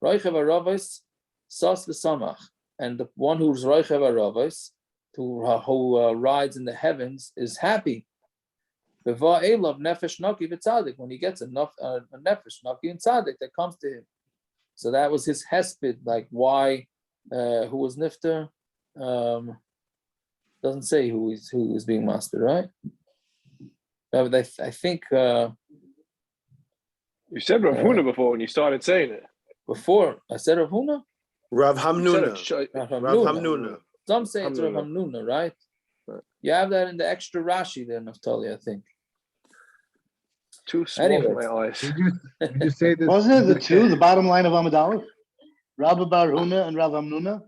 [SPEAKER 2] Roichev aravos sas v'samach, and the one who's roichev aravos, who rides in the heavens, is happy. Beva elav nefesh naki v'tzadik, when he gets a nefesh naki and tzadik that comes to him. So that was his hesped, like why, who was nifter. Doesn't say who is being mastered, right? But I think
[SPEAKER 5] you said Rav Huna before when you started saying it.
[SPEAKER 2] Before I said Rav Huna.
[SPEAKER 10] Rav Hamnuna. Rav Hamnuna.
[SPEAKER 2] Some say it's Rav Hamnuna, right? You have that in the extra Rashi there, Naftali, I think.
[SPEAKER 5] Too small for my eyes.
[SPEAKER 6] Did you say this?
[SPEAKER 7] Wasn't it the two, the bottom line of Amud Aleph? Rabbi Bar Huna and Rav Hamnuna?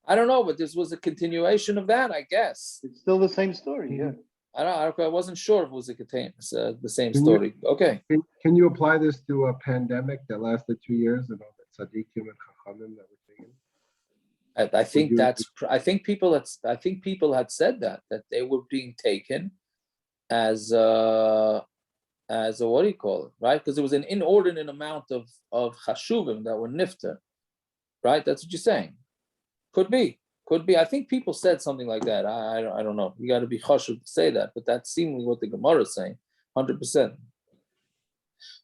[SPEAKER 2] I don't know, but this was a continuation of that, I guess.
[SPEAKER 7] It's still the same story, yeah.
[SPEAKER 2] I wasn't sure if it was the same story. Okay.
[SPEAKER 6] Can you apply this to a pandemic that lasted 2 years and all that tzaddikim and chachamim that were taken?
[SPEAKER 2] I think people had said that they were being taken as a what do you call it, right? Because there was an inordinate amount of chashuvim that were nifter, right? That's what you're saying. Could be. I think people said something like that. I don't know. You got to be chashuv to say that, but that's seemingly what the Gemara is saying, 100%.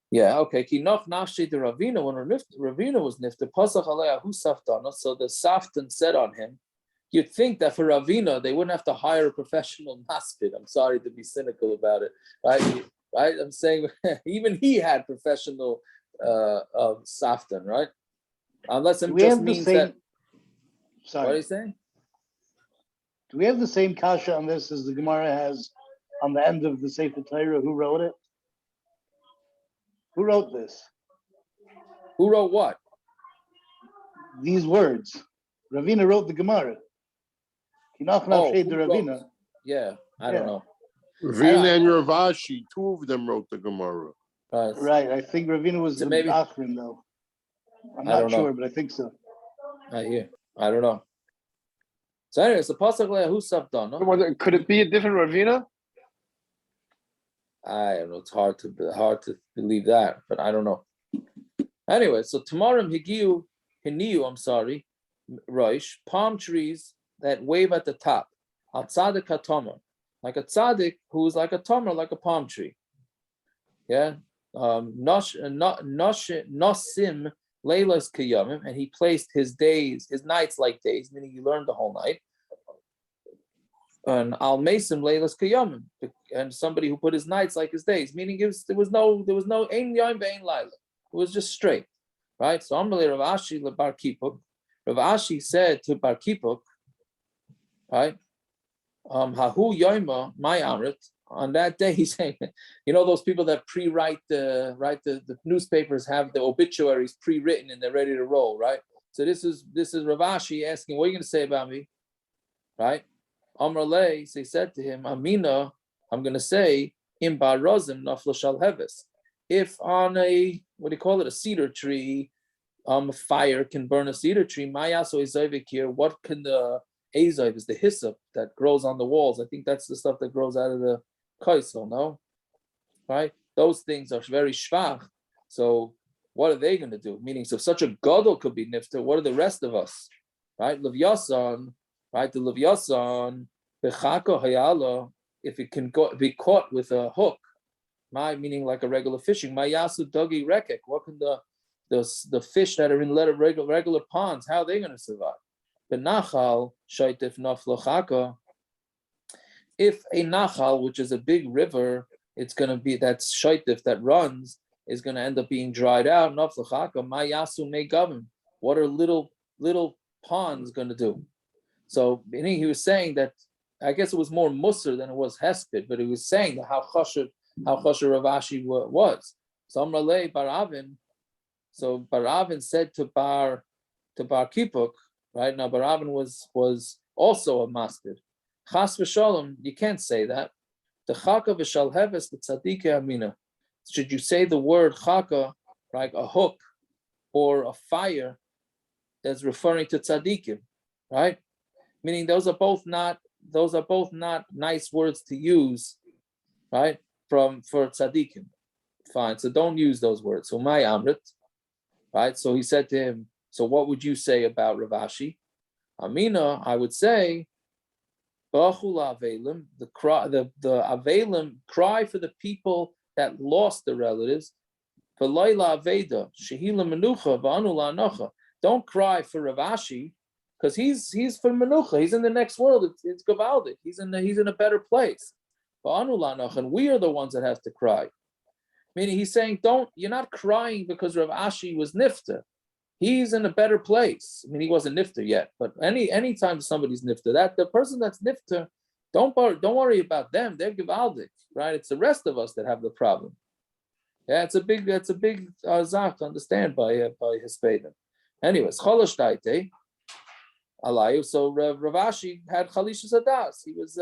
[SPEAKER 2] Yeah, okay. Ki noch nafshi the Ravina, when Ravina was nifter, pasach alei hu saftana. So the saftan said on him, you'd think that for Ravina they wouldn't have to hire a professional maspid. I'm sorry to be cynical about it, right? Right? I'm saying even he had professional saftan, right? Unless it just means that.
[SPEAKER 7] Sorry.
[SPEAKER 2] What are you saying?
[SPEAKER 7] Do we have the same kasha on this as the Gemara has on the end of the Sefer Torah? Who wrote it? Who wrote this?
[SPEAKER 2] Who wrote what?
[SPEAKER 7] These words. Ravina wrote the Gemara. Ravina.
[SPEAKER 2] Yeah, I don't know.
[SPEAKER 4] Ravina and Rav Ashi, two of them wrote the Gemara.
[SPEAKER 7] Right. I think Ravina was the Achrim, though. I'm not sure, but I think so.
[SPEAKER 2] I don't know. So anyway, it's a pasuk le'ahusaf dana.
[SPEAKER 5] Could it be a different Ravina?
[SPEAKER 2] I don't know. It's hard to believe that, but I don't know. Anyway, so tomorrow hiniu, roish, palm trees that wave at the top, al tzaddik hatomer, like a tzaddik who is like a tomer, like a palm tree. Yeah, nosim leilas kiyamim, and he placed his nights like days, meaning he learned the whole night. And al mesim leilas kiyamim, and somebody who put his nights like his days, meaning there was no ein yom ve'ein laila. It was just straight, right? So Amalei Rav Ashi lebar Kipuk. Rav Ashi said to Bar Kipuk, right? Hahu yoima my amrit. On that day, he's saying, those people that pre-write the newspapers have the obituaries pre-written and they're ready to roll, right? So this is Rav Ashi asking, what are you going to say about me, right? Amar lei, so he said to him, Amina, I'm going to say, im barozim nafla shal heves. If on a cedar tree, fire can burn a cedar tree, mayaso ezovik here, what can the ezov is the hyssop that grows on the walls? I think that's the stuff that grows out of the kaisel, no? Right? Those things are very shvach. So what are they going to do? Meaning, so if such a gadol could be nifter, what are the rest of us? Right? Levyasan, right? The levyasan, the chaka hayala, if it can be caught with a hook, meaning like a regular fishing, mayasu dogi rekek, what can the fish that are in regular ponds, how are they going to survive? The nachal shaitif naflo chaka. If a nachal, which is a big river, it's going to be that's shaitif that runs, is going to end up being dried out. Naflo chaka mayasu me govern. What are little ponds going to do? So meaning he was saying that, I guess it was more musar than it was hesped, but he was saying that how kosher Rav Ashi was. So Amralei Baravin. So Baravin said to Bar Kipuk, right? Now Baravin was also a master. Chas v'shalom, you can't say that. The chaka v'shal heves the tzadike amina. Should you say the word chaka, like a hook or a fire, that's referring to tzaddikim, right? Meaning those are both not nice words to use, right? For tzaddikim. Fine. So don't use those words. So my amrit, right? So he said to him, so what would you say about Rav Ashi? Amina, I would say, Ba'chul avelim, the avelim cry for the people that lost their relatives. V'layla aveda, shehila menucha v'anu la'anocha. Don't cry for Rav Ashi, because he's for menucha. He's in the next world. It's gavaldik. He's in a better place. V'anu la'anocha, and we are the ones that have to cry. Meaning he's saying, you're not crying because Rav Ashi was nifta. He's in a better place. I mean, he wasn't nifta yet, but any time somebody's nifta, that the person that's nifta, don't worry about them. They're givaldik, right? It's the rest of us that have the problem. Yeah, it's a big zach to understand by hespedim. Anyways, cholash daite alayu. So Rav Ashi had chalishus adas. He was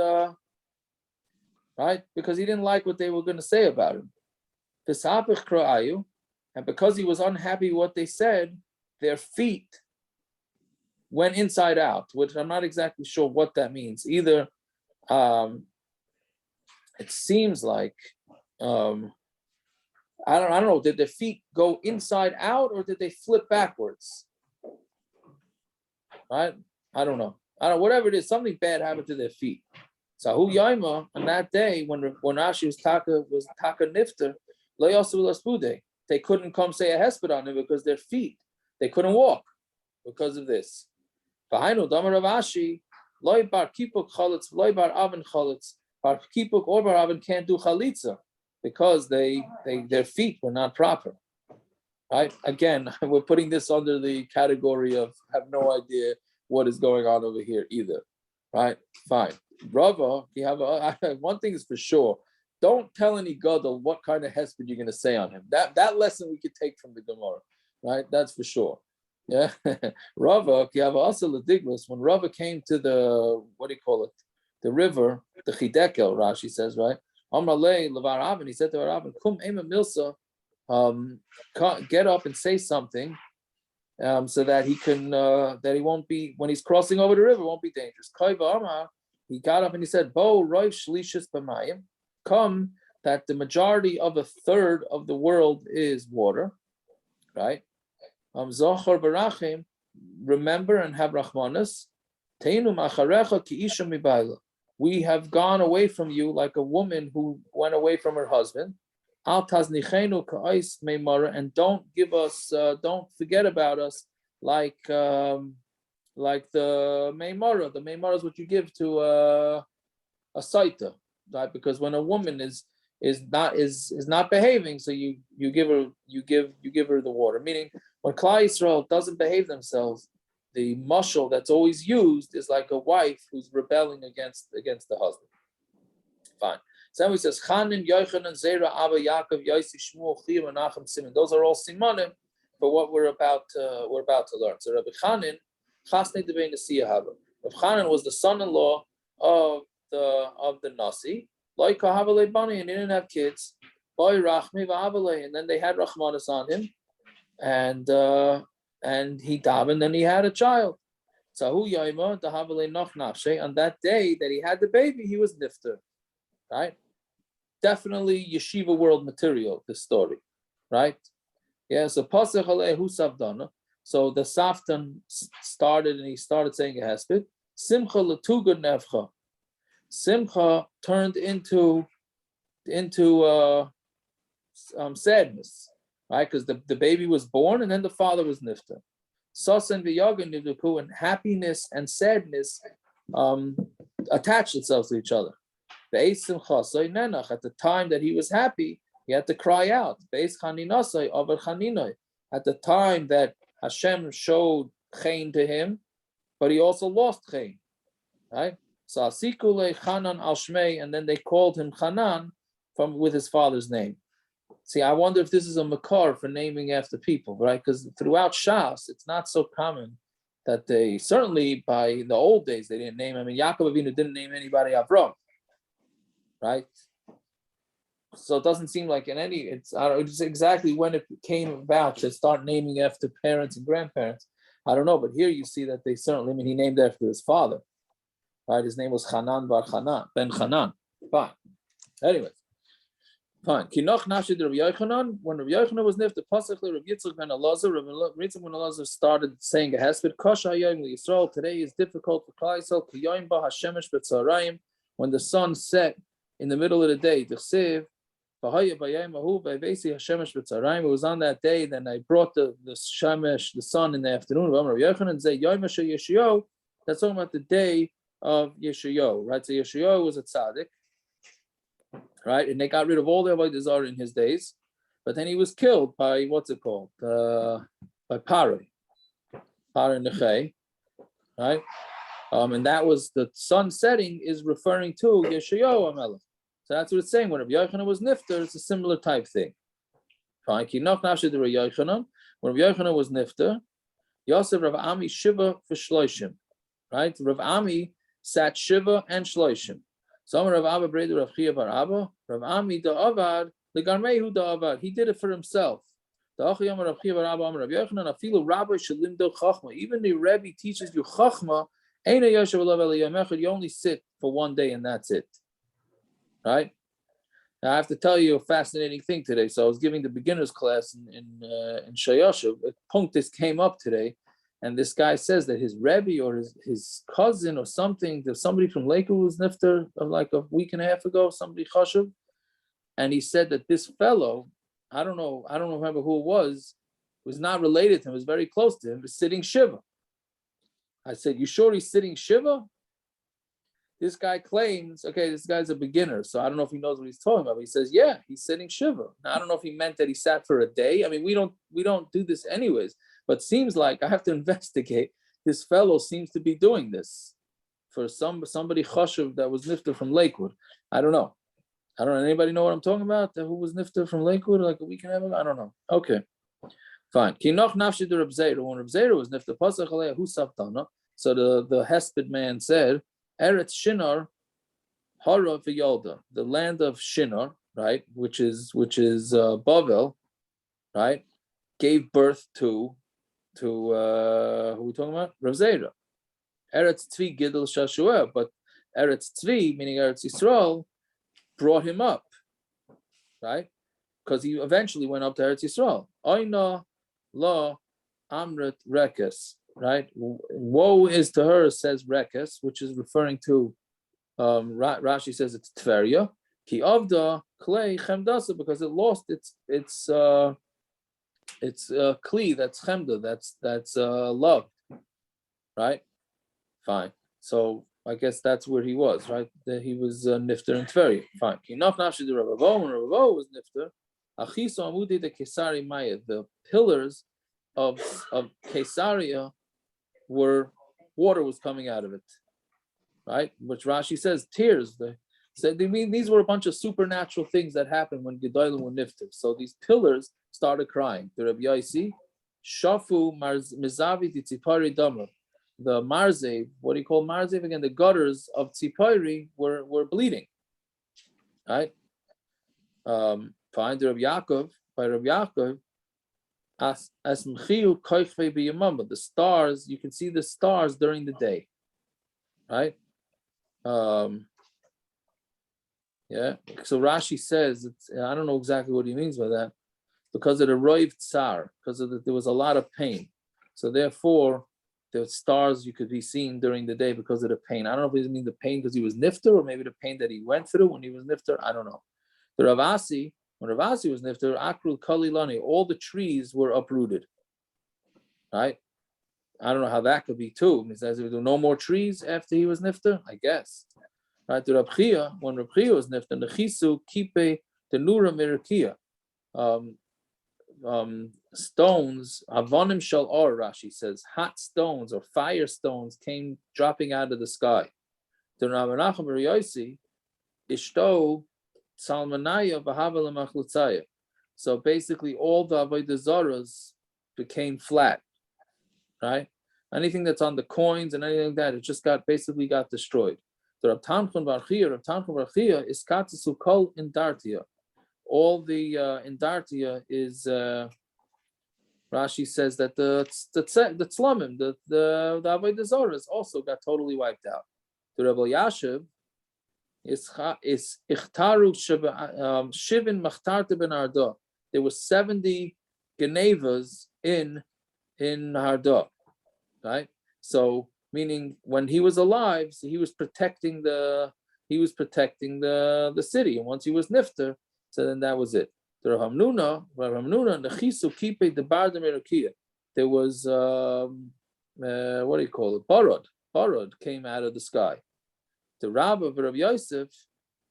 [SPEAKER 2] right, because he didn't like what they were going to say about him. V'sapich kriyah, and because he was unhappy with what they said, their feet went inside out, which I'm not exactly sure what that means. Either it seems like I don't know, did their feet go inside out or did they flip backwards? Right? I don't know. Whatever it is, something bad happened to their feet. So Hu Yaima, on that day when Ashi was taka nifter, lo yasu laspude, they couldn't come say a hesped on him because their feet, they couldn't walk because of this. V'hainu damar Rav Ashi, loy bar kipuk chalitz, loy bar aven chalitz, bar kipuk or bar aven can't do chalitza because their feet were not proper. Right? Again, we're putting this under the category of have no idea what is going on over here either. Right? Fine. Rava, you have one thing is for sure. Don't tell any gadol what kind of hesped you're going to say on him. That lesson we could take from the Gemara, right? That's for sure. Yeah. Rava, you have also lediglos. When Rava came to the the river, the Chidekel, Rashi says, right? Amrale levar Avin. He said to Avin, "Kum ema milsa, get up and say something, so that he can that he won't be when he's crossing over the river won't be dangerous." Kaiva Amar, he got up and he said, "Bo roiv shlishis b'mayim." Come that the majority of a third of the world is water, right? Zochar barachim, remember and have rachmanas. Teinu macharecha ki isha mibayla. We have gone away from you like a woman who went away from her husband. Al taznichenu ka'is meimara, and don't give us, don't forget about us like the meimara. The meimara is what you give to a saita. Right? Because when a woman is not behaving, so you give her the water. Meaning, when Klal Yisrael doesn't behave themselves, the mashal that's always used is like a wife who's rebelling against the husband. Fine. So he says, Chanin, Yochanan, Zera, Abba, Yaakov, Yosi, Shmuel, Chiyah, Menachem, Simon. Those are all simanim for what we're about to learn. So Rabbi Chanin, Chasnei Devei Nasiya Haba. Rabbi Chanin was the son-in-law of the Nasi, like Kahavale Bani, and he didn't have kids. Boy Rachmi Vahavale, and then they had Rachmanis on him, and he davened, and he had a child. Sahu Yaima Dahavale Noch Nafshe. On that day that he had the baby, he was nifter. Right? Definitely yeshiva world material, this story. Right? Yeah, so Pasach Alehu Savdana. So the Saftan started, and he started saying a hesped. Simcha Latuga Nefcha. Simcha turned into sadness, right? Because the baby was born and then the father was nifta. Sasan v'yaga nivduku, and happiness and sadness attached itself to each other. At the time that he was happy, he had to cry out. At the time that Hashem showed chen to him, but he also lost chen, right? So Asikule Chanan al Shmei, and then they called him Chanan with his father's name. See, I wonder if this is a makar for naming after people, right? Because throughout Shas, it's not so common that they, certainly by the old days, they didn't name. I mean, Yaakov Avinu didn't name anybody Avram, right? So it doesn't seem like it's exactly when it came about to start naming after parents and grandparents. I don't know, but here you see that they certainly, he named after his father, right? His name was Hanan bar Hanan, ben Hanan. Fine. Anyways, fine. Kinoch nashid Rabbi Yochanan. When Rabbi Yochanan was nifter, pasachli Rabbi Yitzchak ben Elazar. Rabbi Yitzchak ben Elazar started saying a hesped. Kosher Yomi Yisrael. Today is difficult for Klal Yisrael. Kiyoim ba hashemesh b'tzarayim. When the sun set in the middle of the day, T'chsev. It was on that day. Then I brought the shemesh, the sun, in the afternoon. That's talking about the day of Yeshayahu, right? So Yeshayahu was a tzaddik, right? And they got rid of all the avodah zarah in his days, but then he was killed by what's it called? By Pari Nechei, right? And that was the sun setting is referring to Yeshayahu Amelech. So that's what it's saying. When Rabbi Yochanan was nifter, it's a similar type thing. Fine. When Rabbi Yochanan was nifter, Yosef Rav Ami Shiva for Shloishim. Right? Rav Ami sat Shiva and Shloishim. So Rav Abba Breder Rav Chia bar Abba, Rav Ami da'avad, legarmehu da'avad. He did it for himself. Rav Chia bar Abba, Rav Yochanan, afilu rabbi shalimdo chachma. Even the Rebbe teaches you chachma, eina yoshev alav eliyamechad. You only sit for one day and that's it. Right? Now I have to tell you a fascinating thing today. So I was giving the beginners class in Shayosha. A punktis came up today, and this guy says that his Rebbe or his cousin or something, there's somebody from Lakewood who was nifter like a week and a half ago, somebody chashuv, and he said that this fellow, I don't remember who it was not related to him, was very close to him, was sitting Shiva. I said, you sure he's sitting Shiva? This guy claims, okay, this guy's a beginner, so I don't know if he knows what he's talking about. But he says, yeah, he's sitting Shiva. Now, I don't know if he meant that he sat for a day. I mean, we don't do this anyways. But seems like I have to investigate. This fellow seems to be doing this for somebody chashuv that was nifter from Lakewood. I don't know. Anybody know what I'm talking about? Who was nifter from Lakewood like a week and a half ago? I don't know. Okay, fine. Kinoch nafshi de Reb Zera. When Reb Zera was nifter, pasach alei hu savtana. So the hesped man said, Eretz Shinar, Hara v'Yolda, the land of Shinar, right, which is Bavel, right, gave birth to who are we talking about? Rav Zera. Eretz Tzvi Gidel Shashuah, but Eretz Tzvi, meaning Eretz Yisrael, brought him up, right, because he eventually went up to Eretz Yisrael. Oina la Amrit Rekes. Right, woe is to her, says Rekes, which is referring to Rashi says it's Tveria. Ki avda klei chemdasa, because it lost its kli, that's chemda, that's loved. Right, fine. So I guess that's where he was, right? That he was nifter in Tveria. Fine. Ki nach nafshi de Ravavo, when Ravavo was nifter, achiso amudi de Kesari Maya, the pillars of Caesarea were water was coming out of it, right? Which Rashi says tears. They mean these were a bunch of supernatural things that happened when gedolim were nifter. So these pillars started crying. The Rabbi Yaisi, Shafu Mizavi Tzipari Damar. The Marzev, what do you call Marzev again? The gutters of Tzipari were bleeding, right? Find the Rabbi Yaakov, by Rabbi Yaakov, as the stars, you can see the stars during the day, right? Yeah. So Rashi says, I don't know exactly what he means by that, because of the roiv tsar, because there was a lot of pain. So therefore, the stars you could be seen during the day because of the pain. I don't know if it means the pain because he was nifter, or maybe the pain that he went through when he was nifter. I don't know. The Ravasi. When Ravasi was nifter, akrul kalilani, all the trees were uprooted. Right? I don't know how that could be too. It says there were no more trees after he was nifter, I guess. Right? The Reb Chia, when Reb Chia was nifter, nechisu kipe tenura mirakia, stones, avonim shal or, Rashi says, hot stones or fire stones came dropping out of the sky. The Rav Menachem bar Yosi, ishto salmanaya v'havel machlutzaya. So basically, all the avodah zaras became flat, right? Anything that's on the coins and anything like that, it just got destroyed. The Rav Tanchon bar Chia is katzisu kol in dartia. all the in Dartia is Rashi says that the tzlamim, the avodah zoros also got totally wiped out. The Rebbe Yashiv is ichtaru shivin machtarte ben arda. There were 70 genevas in Harda, right? So meaning when he was alive, so he was protecting the city, and once he was nifter, so then that was it. The Ramnuna, and the Chisu Kipe the Bardamerukia. There was what do you call it? Barad came out of the sky. The Rabbi of Rabbi Yosef,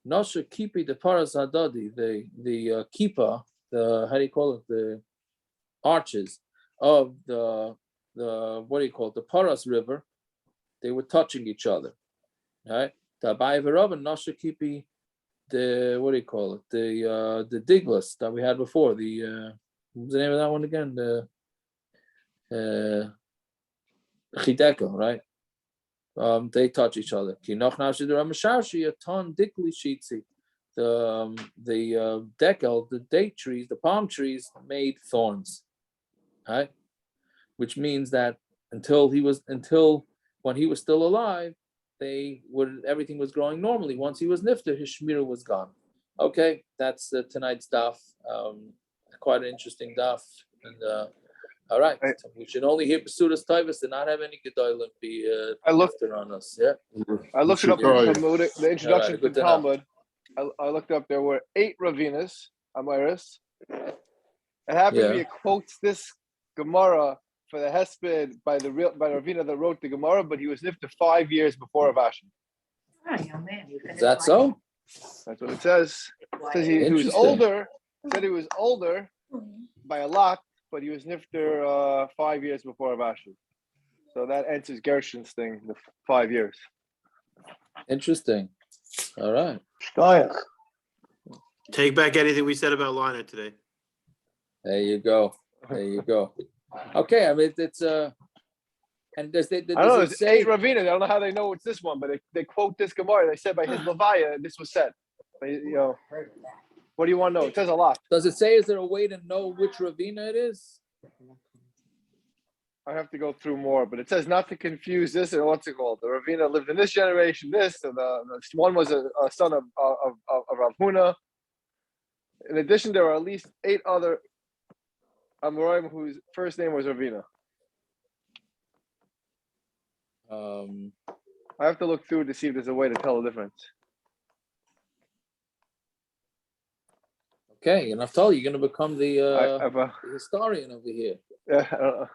[SPEAKER 2] Nosha Kipe the Paras Hadadi, the kippah, the how do you call it? The arches of the what do you call it? The Paras River, they were touching each other, right? The Abai V'Rav and Nosha Kipi, the what do you call it? The Diglas that we had before. The what was the name of that one again? The Chideka, right? They touch each other. The decal, the date trees, the palm trees made thorns, right? Which means that until when he was still alive, everything was growing normally. Once he was nifter, his shmira was gone. Okay, that's tonight's daf. Quite an interesting daf. And all right, so we should only hear Pesudas Taivas and not have any gedolim be nifter on us. Yeah,
[SPEAKER 5] I looked it up in the introduction to the Talmud. I looked up. There were 8 Ravinas, Amiris. It happened to be it quotes this Gemara for the hesped by Ravina that wrote the Gemara, but he was nifter 5 years before Avashi.
[SPEAKER 2] Is that so?
[SPEAKER 5] That's what it says. It says he was older. Said he was older by a lot, but he was nifter 5 years before Avashi. So that answers Gershon's thing, the 5 years.
[SPEAKER 2] Interesting. All right.
[SPEAKER 10] Take back anything we said about Lina today.
[SPEAKER 2] There you go. Okay, I mean it's and does
[SPEAKER 5] I don't know. It's 8 Ravina. I don't know how they know it's this one, but they quote this Gemara. They said by his levaya, this was said. But, what do you want to know? It says a lot.
[SPEAKER 2] Does it say? Is there a way to know which Ravina it is?
[SPEAKER 5] I have to go through more, but it says not to confuse this and what's it called? The Ravina lived in this generation. This and the one was a son of Rav Huna. In addition, there are at least 8 other Amoraim whose first name was Ravina. I have to look through to see if there's a way to tell the difference.
[SPEAKER 2] Okay, and Naftali, you're going to become the historian over here.
[SPEAKER 5] Yeah, I don't know.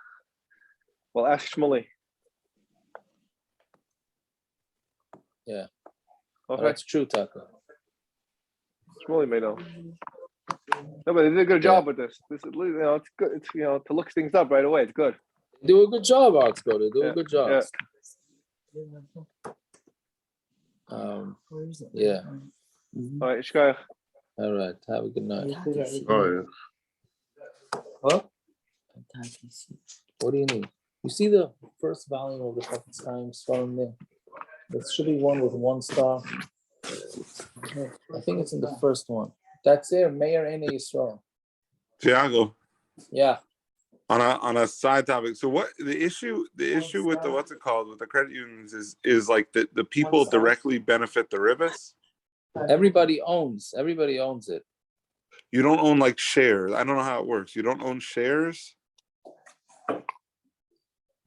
[SPEAKER 5] Well, ask Shmuley.
[SPEAKER 2] Yeah.
[SPEAKER 5] Okay.
[SPEAKER 2] That's true, Taka.
[SPEAKER 5] Shmuley may know. No, but they did a good job with this. This is, it's good. It's to look things up right away. It's good.
[SPEAKER 2] They do a good job, Artsco. They do a good job. Yeah.
[SPEAKER 5] All right, Shkayach.
[SPEAKER 2] All right. Have a good night.
[SPEAKER 4] Oh, yeah.
[SPEAKER 2] Huh? What do you need? You see the first volume of the Chafetz Chaim Svarim there? There should be one with 1 star. I think it's in the first one. That's there, Meir Ene Yisrael.
[SPEAKER 3] Tiago.
[SPEAKER 2] Yeah.
[SPEAKER 3] On a side topic, so what the issue with the what's it called with the credit unions is like the people directly benefit the ribbis.
[SPEAKER 2] Everybody owns it.
[SPEAKER 3] You don't own like shares. I don't know how it works. You don't own shares.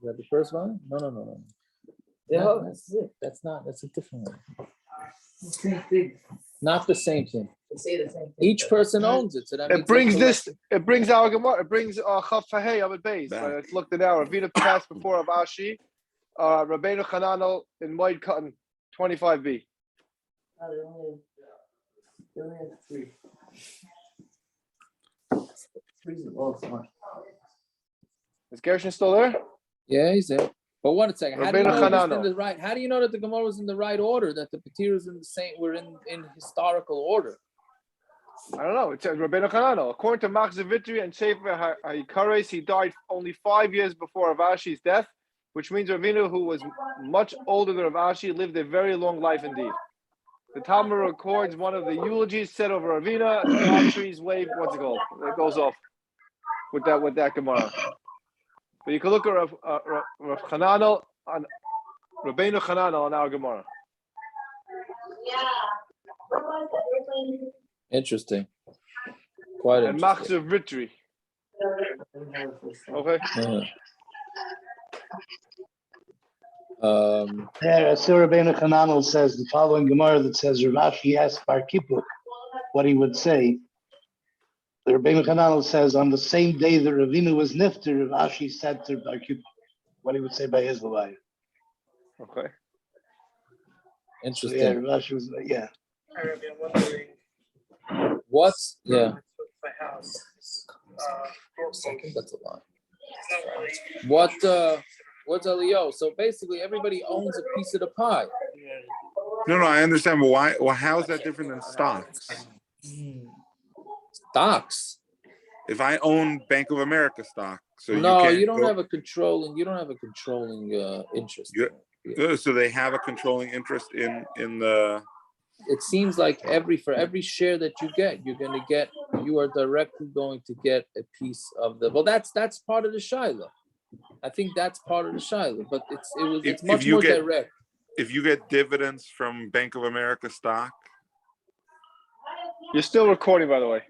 [SPEAKER 2] Is that the first one? No. Yeah, that's it. That's a different one.
[SPEAKER 1] Same thing.
[SPEAKER 2] Not the same thing.
[SPEAKER 1] They say the same thing.
[SPEAKER 2] Each person owns it. So that
[SPEAKER 5] It brings our Gemara. It brings Chaf Fahei Amud Beis. Let's look at now. Ravina passed before Avashi. Rabbeinu Chananel in Moed Katan 25b.
[SPEAKER 1] They only have 3. 3's the lowest one.
[SPEAKER 5] Is Gershon still there?
[SPEAKER 2] Yeah, he's there. But one second. How do you
[SPEAKER 5] Rabbeinu
[SPEAKER 2] know it's
[SPEAKER 5] Chananel.
[SPEAKER 2] in the right? How do you know that the Gemara was in the right order? That the Petiras in the same were in historical order?
[SPEAKER 5] I don't know. It says Rabbeinu Chananel. According to Machzavitri and Sefer Ha'ikares, he died only 5 years before Avashi's death, which means Ravinu, who was much older than Avashi, lived a very long life indeed. the Talmud records one of the eulogies said over Ravina. The palm trees wave. What's it called? It goes off with that Gemara. But you can look at Rav Chananel on Rabbeinu Chananel on our Gemara.
[SPEAKER 2] Interesting. Quite
[SPEAKER 5] And
[SPEAKER 2] interesting.
[SPEAKER 5] Machzor Vitri. Okay.
[SPEAKER 7] There, Asir Rabbeinu Chananel says the following Gemara that says Rav Ashi asked Bar Kippur what he would say. The Rabbeinu Chananel says on the same day that Ravina was nifter, Rav Ashi said to Bar Kippur what he would say by his levaya.
[SPEAKER 5] Okay.
[SPEAKER 2] Interesting.
[SPEAKER 7] So, yeah, Rav Ashi was
[SPEAKER 2] What's
[SPEAKER 1] My house.
[SPEAKER 2] That's a lot. What's Elio? So basically, everybody owns a piece of the pie.
[SPEAKER 3] No, I understand, but why? Well, how is that different than stocks?
[SPEAKER 2] Stocks.
[SPEAKER 3] If I own Bank of America stock, so
[SPEAKER 2] you don't have a controlling. You don't have a controlling interest.
[SPEAKER 3] So they have a controlling interest in the.
[SPEAKER 2] It seems like for every share that you get, you are directly going to get a piece of the. Well, that's part of the shiloh. I think that's part of the shiloh, but it's much more direct.
[SPEAKER 3] If you get dividends from Bank of America stock,
[SPEAKER 5] you're still recording, by the way.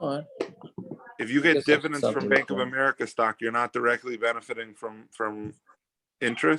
[SPEAKER 2] All right.
[SPEAKER 3] If you get dividends from Bank of America stock, you're not directly benefiting from interest.